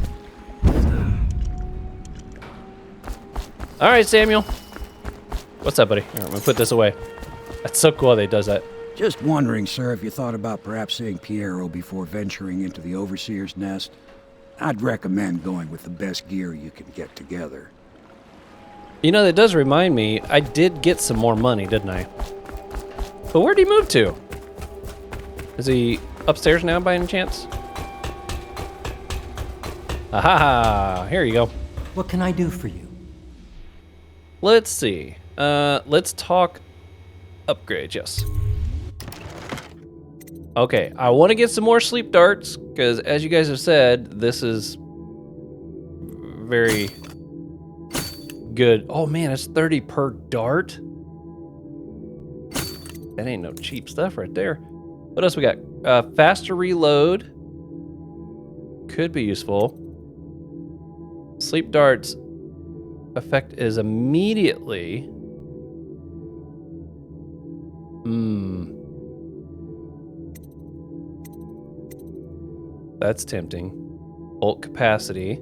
All right, Samuel. What's up, buddy? All right, I'm gonna put this away. That's so cool how they does that. Just wondering, sir, if you thought about perhaps seeing Piero before venturing into the Overseer's nest. I'd recommend going with the best gear you can get together. You know, that does remind me, I did get some more money, didn't I? But where'd he move to? Is he upstairs now by any chance? Aha! Here you go. What can I do for you? Let's see. Let's talk upgrades, yes. Okay, I want to get some more sleep darts, because as you guys have said, this is very good. Oh man, it's 30 per dart. That ain't no cheap stuff right there. What else we got? Faster reload. Could be useful. Sleep darts effect is immediately. That's tempting. Ult capacity.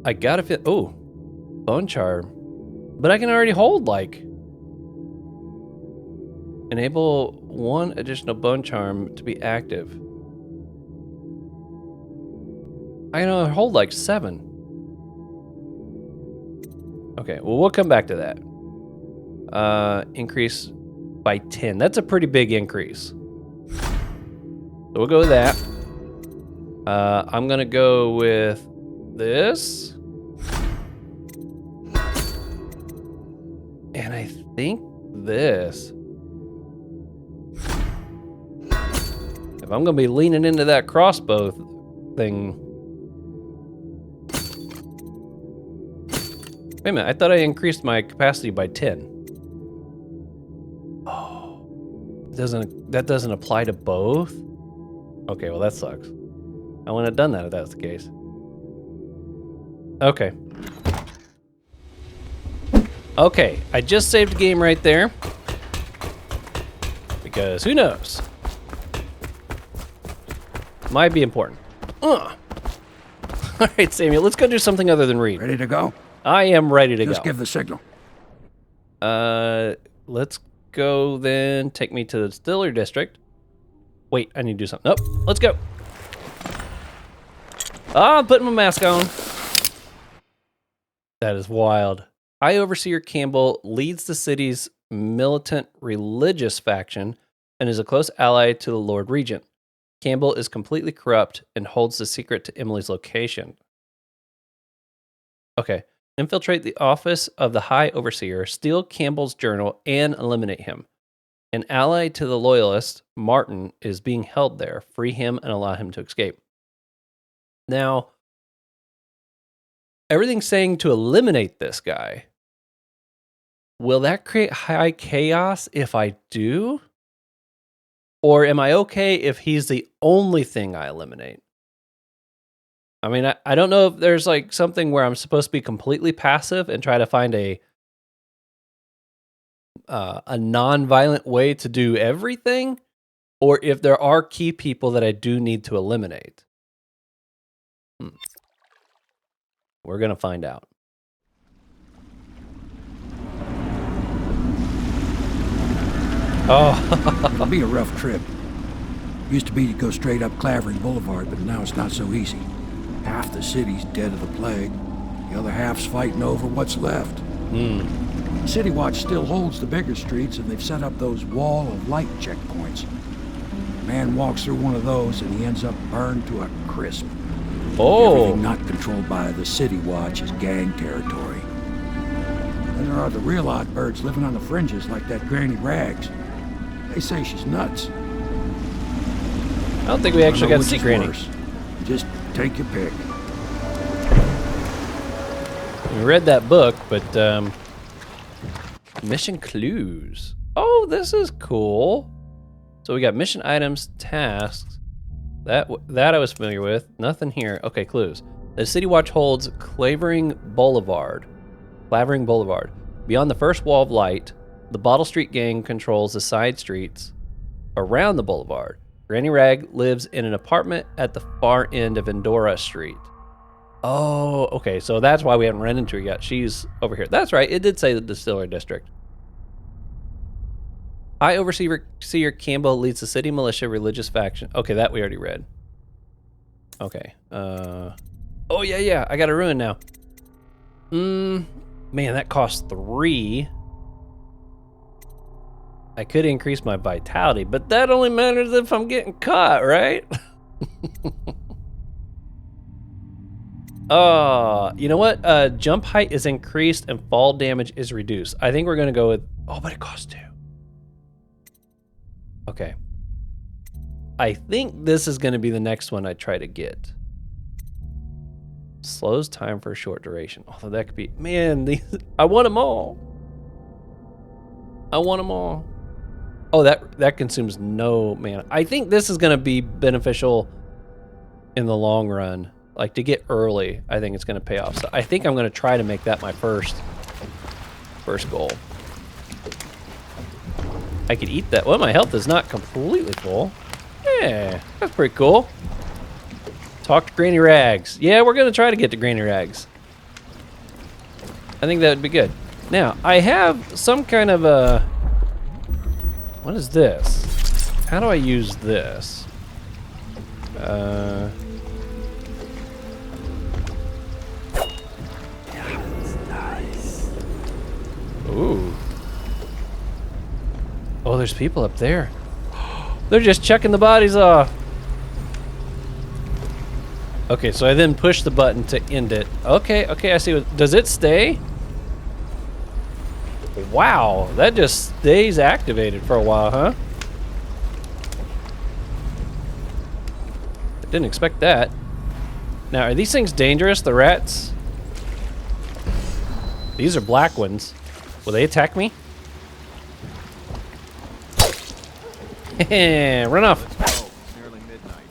I gotta fit. Oh, bone charm. But I can already hold like Enable 1 additional bone charm to be active. I can only hold like 7. Okay, well, we'll come back to that. Increase by 10. That's a pretty big increase. So we'll go with that. I'm gonna go with this. And I think this. If I'm gonna be leaning into that crossbow thing. Wait a minute, I thought I increased my capacity by 10. Oh, that doesn't apply to both? Okay, well that sucks. I wouldn't have done that if that was the case. Okay. Okay, I just saved the game right there. Because who knows? Might be important. All right, Samuel, let's go do something other than read. Ready to go? I am ready to go. Just give the signal. Let's go then. Take me to the distillery district. Wait, I need to do something. Nope, let's go. I'm putting my mask on. That is wild. High Overseer Campbell leads the city's militant religious faction and is a close ally to the Lord Regent. Campbell is completely corrupt and holds the secret to Emily's location. Okay. Infiltrate the office of the High Overseer, steal Campbell's journal, and eliminate him. An ally to the Loyalist, Martin, is being held there. Free him and allow him to escape. Now, everything's saying to eliminate this guy. Will that create high chaos if I do? Or am I okay if he's the only thing I eliminate? I mean, I don't know if there's like something where I'm supposed to be completely passive and try to find a non-violent way to do everything, or if there are key people that I do need to eliminate. We're gonna find out. Oh, It'll be a rough trip. Used to be to go straight up Clavering Boulevard, but now it's not so easy. Half the city's dead of the plague. The other half's fighting over what's left. City Watch still holds the bigger streets, and they've set up those wall of light checkpoints. A man walks through one of those, and he ends up burned to a crisp. Everything not controlled by the City Watch is gang territory. Then there are the real odd birds living on the fringes, like that Granny Rags. They say she's nuts. I don't think we actually got to see Granny. Worse. Just take your pick. We read that book, but mission clues. Oh, this is cool. So we got mission items, tasks. That I was familiar with. Nothing here. Okay, clues. The City Watch holds Clavering Boulevard. Beyond the first wall of light, the Bottle Street gang controls the side streets around the boulevard. Granny Rag lives in an apartment at the far end of Endora Street. Oh, okay, so that's why we haven't run into her yet. She's over here. That's right, it did say the Distillery District. High Overseer Campbell leads the city militia religious faction. Okay, that we already read. Okay. Oh, yeah, I got a ruin now. Man, that costs 3. I could increase my vitality, but that only matters if I'm getting caught, right? You know what? Jump height is increased and fall damage is reduced. I think we're gonna go with, but it costs 2. Okay. I think this is gonna be the next one I try to get. Slows time for a short duration. Although that could be, man, I want them all. Oh, that consumes no mana. I think this is gonna be beneficial in the long run. Like to get early, I think it's gonna pay off. So I think I'm gonna try to make that my first goal. I could eat that. Well, my health is not completely full. Yeah, that's pretty cool. Talk to Granny Rags. Yeah, we're gonna try to get to Granny Rags. I think that would be good. Now, I have some kind of a... What is this? How do I use this? Ooh. Oh, there's people up there. They're just checking the bodies off. Okay, so I then push the button to end it. Okay, I see what, does it stay? Wow, that just stays activated for a while, huh? I didn't expect that. Now, are these things dangerous, the rats? These are black ones. Will they attack me? Run off. Let's go. It's nearly midnight.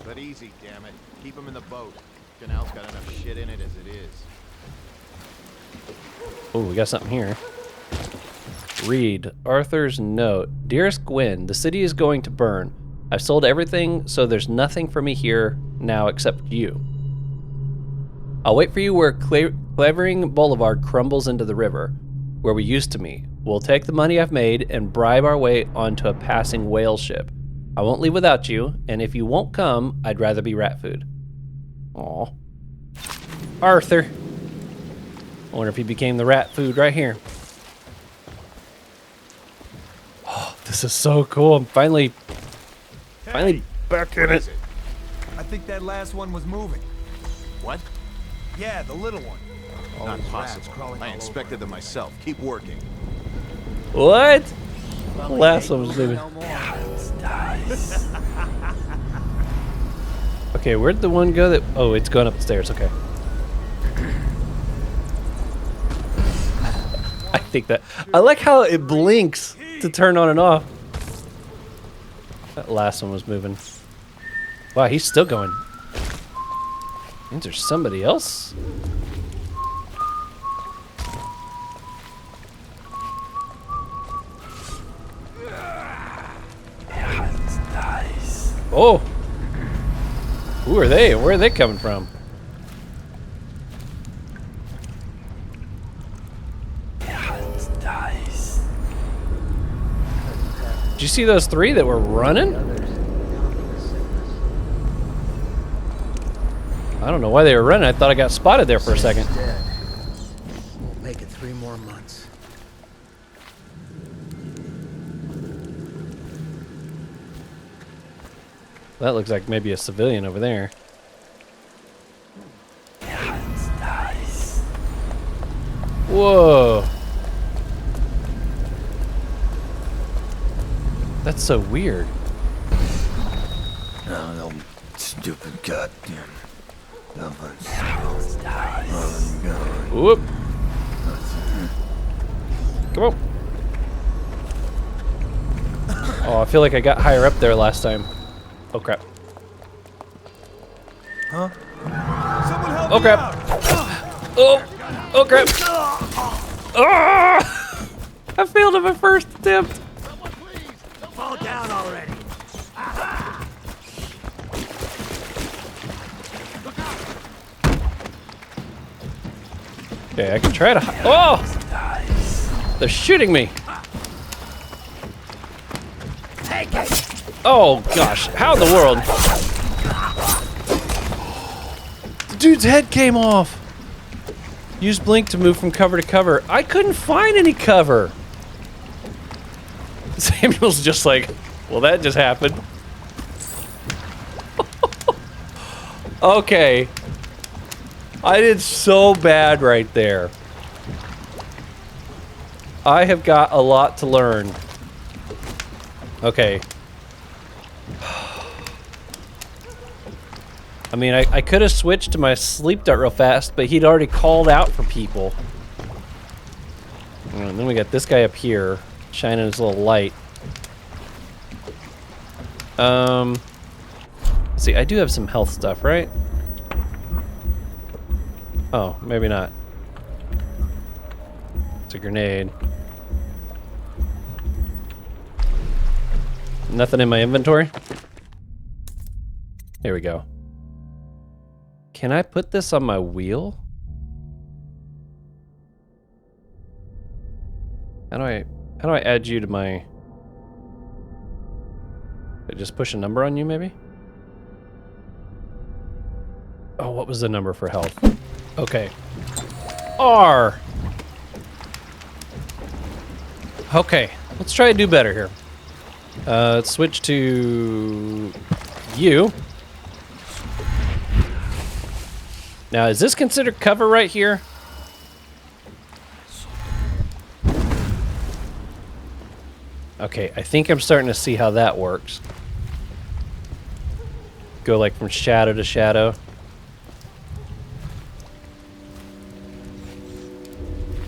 But easy, damn it. Keep them in the boat. Canal's got enough shit in it as it is. Oh, we got something here. Read Arthur's note. Dearest Gwen, the city is going to burn. I've sold everything, so there's nothing for me here now except you. I'll wait for you where Clavering Boulevard crumbles into the river, where we used to meet. We'll take the money I've made and bribe our way onto a passing whale ship. I won't leave without you, and if you won't come, I'd rather be rat food. Aw. Arthur. I wonder if he became the rat food right here. Oh, this is so cool. I'm finally back in it. I think that last one was moving. What? Yeah, the little one. Not these rats possible. crawling I all inspected them myself. Keep working. What? Last one was moving. Okay, where'd the one go that... Oh, it's going up the stairs. Okay. I think that... I like how it blinks to turn on and off. That last one was moving. Wow, he's still going. Means there's somebody else? Oh! Who are they? Where are they coming from? Did you see those three that were running? I don't know why they were running. I thought I got spotted there for a second. Won't make it 3 more months. That looks like maybe a civilian over there. Whoa. That's so weird. No, stupid goddamn. Whoop. Come on. Oh, I feel like I got higher up there last time. Oh crap. Huh? Someone help Oh me crap. out. Oh crap. Ah! I failed at my first attempt. Fall down already. Okay, I can try to. Oh! They're shooting me. Oh gosh, how in the world? The dude's head came off. Use blink to move from cover to cover. I couldn't find any cover. Samuel's just like, well, that just happened. Okay. I did so bad right there. I have got a lot to learn. Okay. I mean, I could have switched to my sleep dart real fast, but he'd already called out for people. And then we got this guy up here, shining his little light. See, I do have some health stuff, right? Oh, maybe not. It's a grenade. Nothing in my inventory? Here we go. Can I put this on my wheel? How do I add you to my... I just push a number on you, maybe? Oh, what was the number for health? Okay. R! Okay, let's try to do better here. Let's switch to you. Now, is this considered cover right here? Okay, I think I'm starting to see how that works. Go like from shadow to shadow.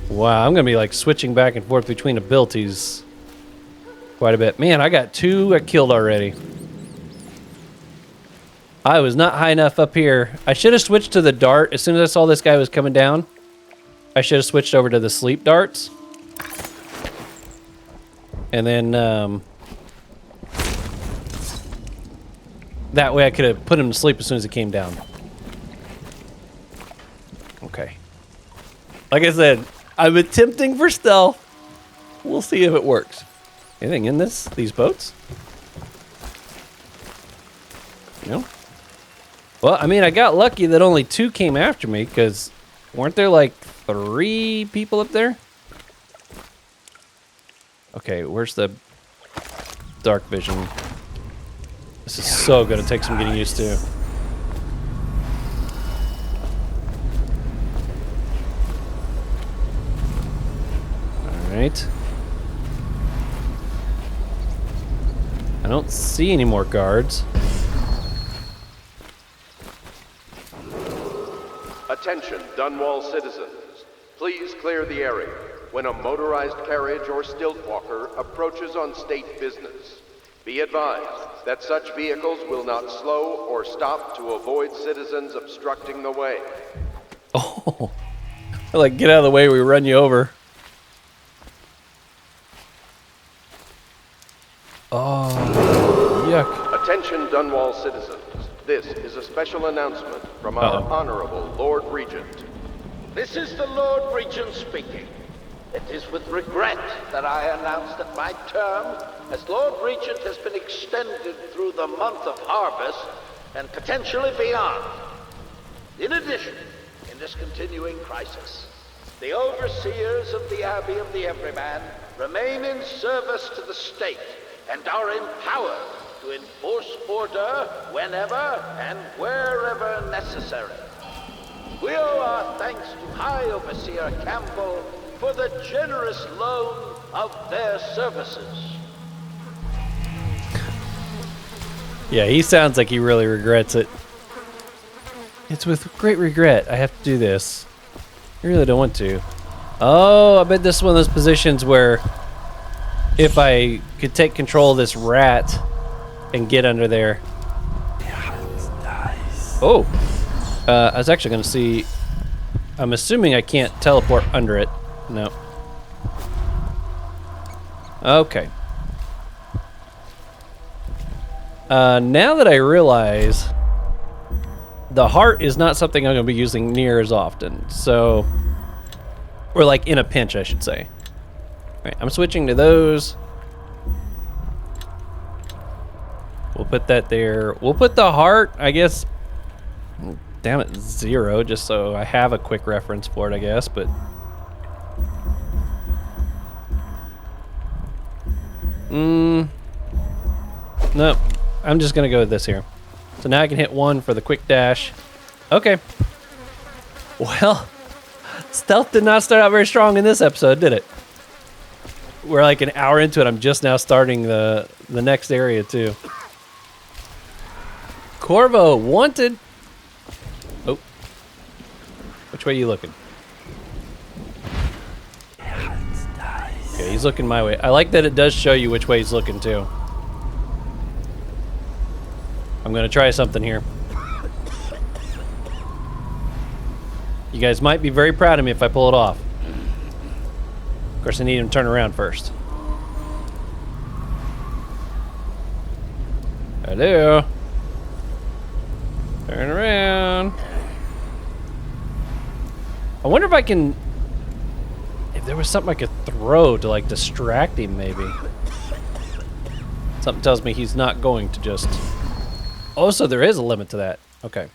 Wow, I'm gonna be like switching back and forth between abilities quite a bit. Man, I got 2 I killed already. I was not high enough up here. I should have switched to the dart. As soon as I saw this guy was coming down, I should have switched over to the sleep darts. And then, that way I could have put him to sleep as soon as he came down. Okay. Like I said, I'm attempting for stealth. We'll see if it works. Anything in these boats? No? Well, I mean, I got lucky that only 2 came after me, because weren't there like 3 people up there? Okay, where's the dark vision? This is so gonna take some getting used to. Alright. I don't see any more guards. Attention, Dunwall citizens. Please clear the area when a motorized carriage or stilt walker approaches on state business. Be advised that such vehicles will not slow or stop to avoid citizens obstructing the way. Oh, like get out of the way, we run you over. Oh, yuck. Attention, Dunwall citizens. This is a special announcement from our Honorable Lord Regent. This is the Lord Regent speaking. It is with regret that I announce that my term as Lord Regent has been extended through the month of harvest and potentially beyond. In addition, in this continuing crisis, the overseers of the Abbey of the Everyman remain in service to the state and are empowered to enforce order whenever and wherever necessary. We owe our thanks to High Overseer Campbell for the generous loan of their services. Yeah, he sounds like he really regrets it. It's with great regret I have to do this. I really don't want to. Oh, I bet this is one of those positions where if I could take control of this rat and get under there. Oh, I was actually going to see. I'm assuming I can't teleport under it. No. Okay. Now that I realize the heart is not something I'm going to be using near as often, so, or like in a pinch, I should say. All right, I'm switching to those. We'll put that there. We'll put the heart, I guess. Damn it, 0, just so I have a quick reference for it, I guess, but. Nope. I'm just gonna go with this here. So now I can hit 1 for the quick dash. Okay. Well, stealth did not start out very strong in this episode, did it? We're like an hour into it. I'm just now starting the next area too. Corvo wanted. Oh. Which way are you looking? Okay, he's looking my way. I like that it does show you which way he's looking too. I'm gonna try something here. You guys might be very proud of me if I pull it off. Of course, I need him to turn around first. Hello. Turn around. I wonder if I can... If there was something I could throw to, like, distract him, maybe. Something tells me he's not going to just... Oh, so there is a limit to that. Okay.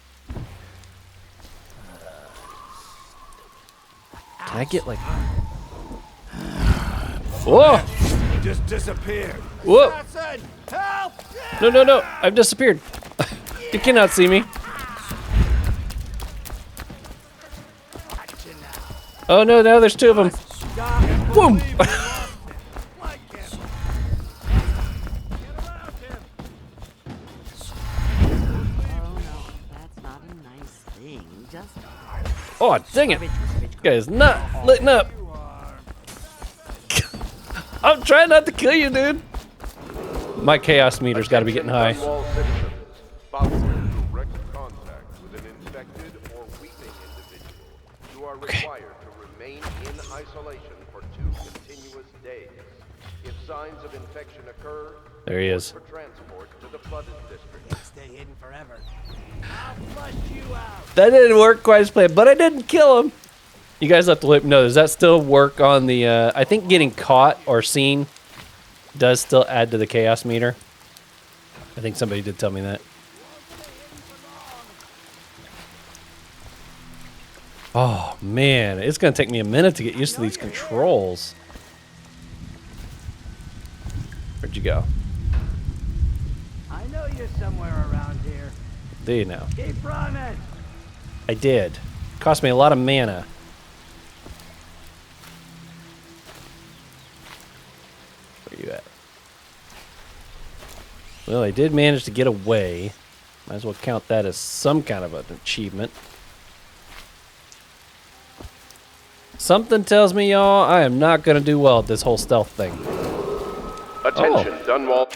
Can I get, like... Whoa! He just disappeared. Whoa! Help! No, no, no! I've disappeared. You cannot see me. Oh no, now there's two of them. Boom! Oh, dang it! This guy is not letting up. I'm trying not to kill you, dude. My chaos meter's got to be getting high. Dunwall citizens, following direct contact with an infected or weeping individual, you are required to remain in isolation for 2 continuous days. If signs of infection occur, There he is. for transport to the flooded district. Stay hidden forever. I'll flush you out. That didn't work quite as planned, but I didn't kill him. You guys have to let me know. Does that still work on the... I think getting caught or seen does still add to the chaos meter. I think somebody did tell me that. Oh, man. It's going to take me a minute to get used to these controls. Where'd you go? I know you're somewhere around here. Do you know? Keep running. I did. Cost me a lot of mana. Where you at? Well, I did manage to get away. Might as well count that as some kind of an achievement. Something tells me, y'all, I am not going to do well at this whole stealth thing. Attention, Dunwall.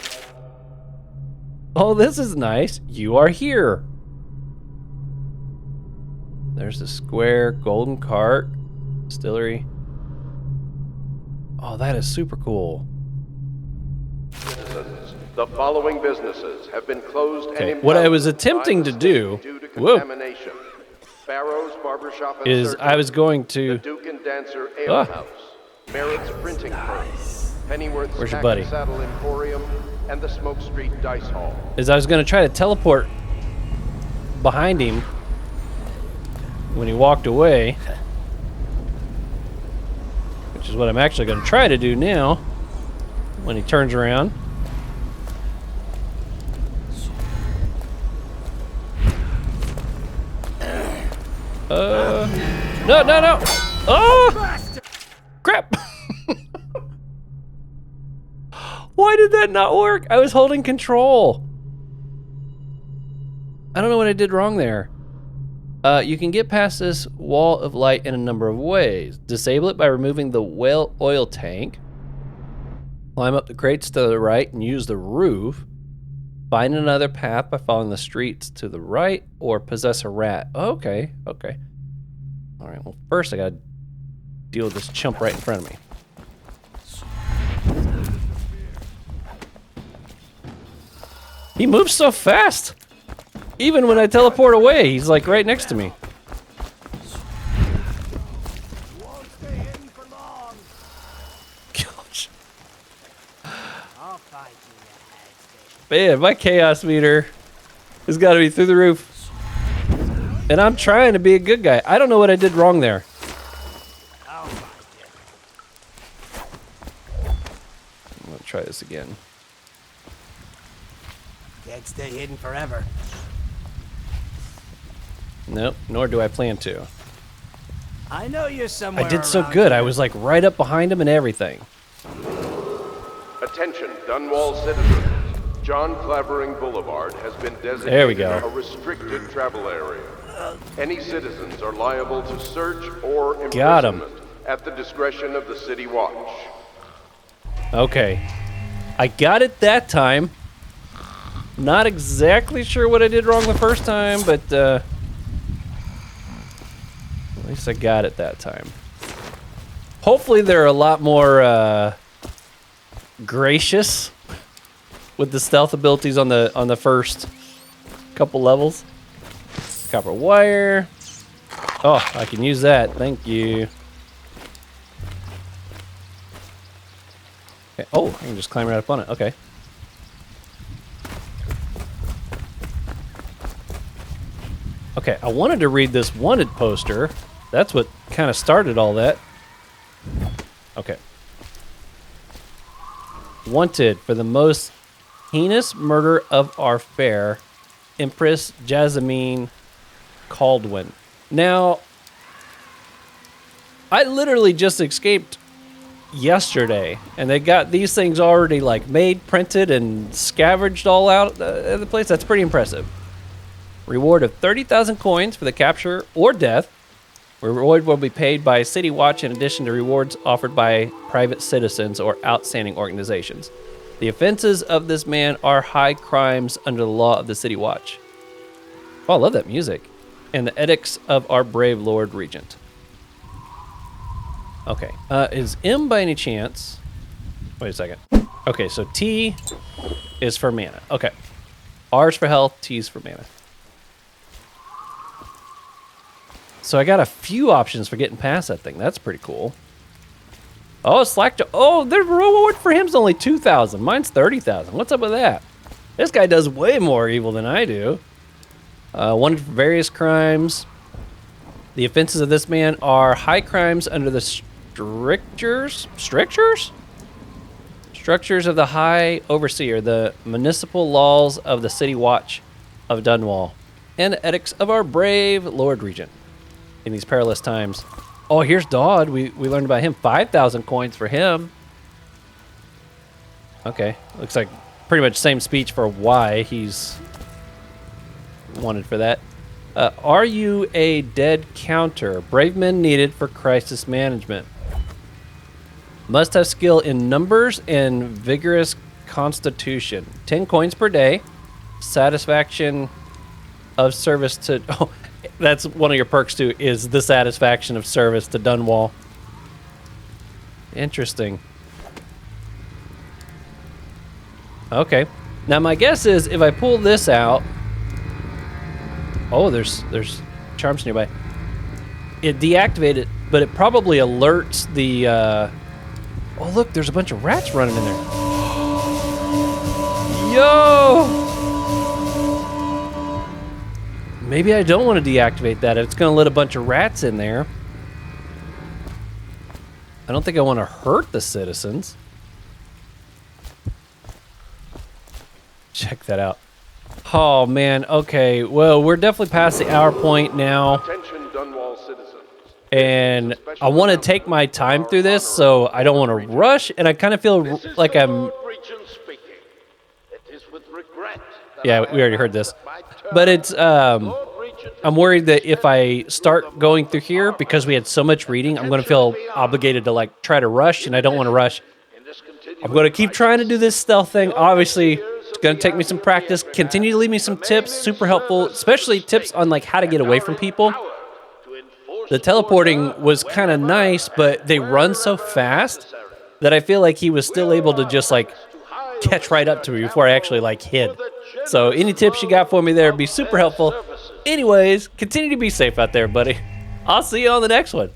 Oh, this is nice. You are here. There's the square, golden cart, distillery. Oh, that is super cool. Citizens, the following businesses have been closed Okay, and what I was impounded attempting by to the do- state due to Whoa. contamination. Barrow's Barbershop and Is Surgery, I was going the to... Duke and Dancer Ale Ah. House, Merritt's Printing Firm, Pennyworth's Where's your Tack buddy? and Saddle Emporium, and the Smoke Street Dice Hall. Is I was going to try to teleport behind him when he walked away, which is what I'm actually going to try to do now when he turns around. No, no, no! Oh! Crap! Why did that not work? I was holding control. I don't know what I did wrong there. You can get past this wall of light in a number of ways. Disable it by removing the well oil tank. Climb up the crates to the right and use the roof. Find another path by following the streets to the right, or possess a rat. Okay, okay. All right, well, first I gotta deal with this chump right in front of me. He moves so fast. Even when I teleport away, he's like right next to me. Won't stay hidden for long. Gosh. I'll find you, you hag station. Man, my chaos meter has got to be through the roof. And I'm trying to be a good guy. I don't know what I did wrong there. I'll find you. I'm going to try this again. Can't stay hidden forever. Nope, nor do I plan to. I know you're somewhere I did so around good. here. I was like right up behind him and everything. Attention, Dunwall citizens. John Clavering Boulevard has been designated There we go. a restricted travel area. Any citizens are liable to search or Got 'em. imprisonment at the discretion of the City Watch. Okay. I got it that time. Not exactly sure what I did wrong the first time, but at least I got it that time. Hopefully they're a lot more gracious with the stealth abilities on the first couple levels. Copper wire. Oh, I can use that. Thank you. Okay. Oh, I can just climb right up on it. Okay. Okay, I wanted to read this wanted poster. That's what kind of started all that. Okay. Wanted for the most heinous murder of our fair, Empress Jasmine Caldwin. Now, I literally just escaped yesterday, and they got these things already like made, printed, and scavenged all out of the place. That's pretty impressive. Reward of 30,000 coins for the capture or death. Reward will be paid by City Watch in addition to rewards offered by private citizens or outstanding organizations. The offenses of this man are high crimes under the law of the City Watch. Oh, I love that music. And the edicts of our brave Lord Regent. Okay, is M by any chance? Wait a second. Okay, so T is for mana. Okay. R's for health, T's for mana. So I got a few options for getting past that thing. That's pretty cool. Oh, Slack. Oh, the reward for him's only 2,000. Mine's 30,000. What's up with that? This guy does way more evil than I do. Wanted for various crimes. The offenses of this man are high crimes under the strictures of the High Overseer, the municipal laws of the City Watch of Dunwall, and the edicts of our brave Lord Regent. In these perilous times. Oh, here's Dodd. We learned about him. 5,000 coins for him. Okay. Looks like pretty much same speech for why he's wanted for that. Are you a dead counter? Brave men needed for crisis management. Must have skill in numbers and vigorous constitution. 10 coins per day. Satisfaction of service to... Oh, that's one of your perks too, is the satisfaction of service to Dunwall. Interesting. Okay. Now my guess is if I pull this out... Oh, there's charms nearby. It deactivated, but it probably alerts the... Oh, look, there's a bunch of rats running in there. Yo! Maybe I don't want to deactivate that. It's going to let a bunch of rats in there. I don't think I want to hurt the citizens. Check that out. Oh, man. Okay. Well, we're definitely past the hour point now. Attention, Dunwall citizens. And I want to take my time through this, so I don't want to rush. And I kind of feel like I'm... Yeah, we already heard this. But it's, I'm worried that if I start going through here, because we had so much reading, I'm going to feel obligated to, like, try to rush, and I don't want to rush. I'm going to keep trying to do this stealth thing. Obviously, it's going to take me some practice. Continue to leave me some tips, super helpful, especially tips on, like, how to get away from people. The teleporting was kind of nice, but they run so fast that I feel like he was still able to just, like, catch right up to me before I actually, like, hid. So any tips you got for me there would be super helpful. Anyways, continue to be safe out there, buddy. I'll see you on the next one.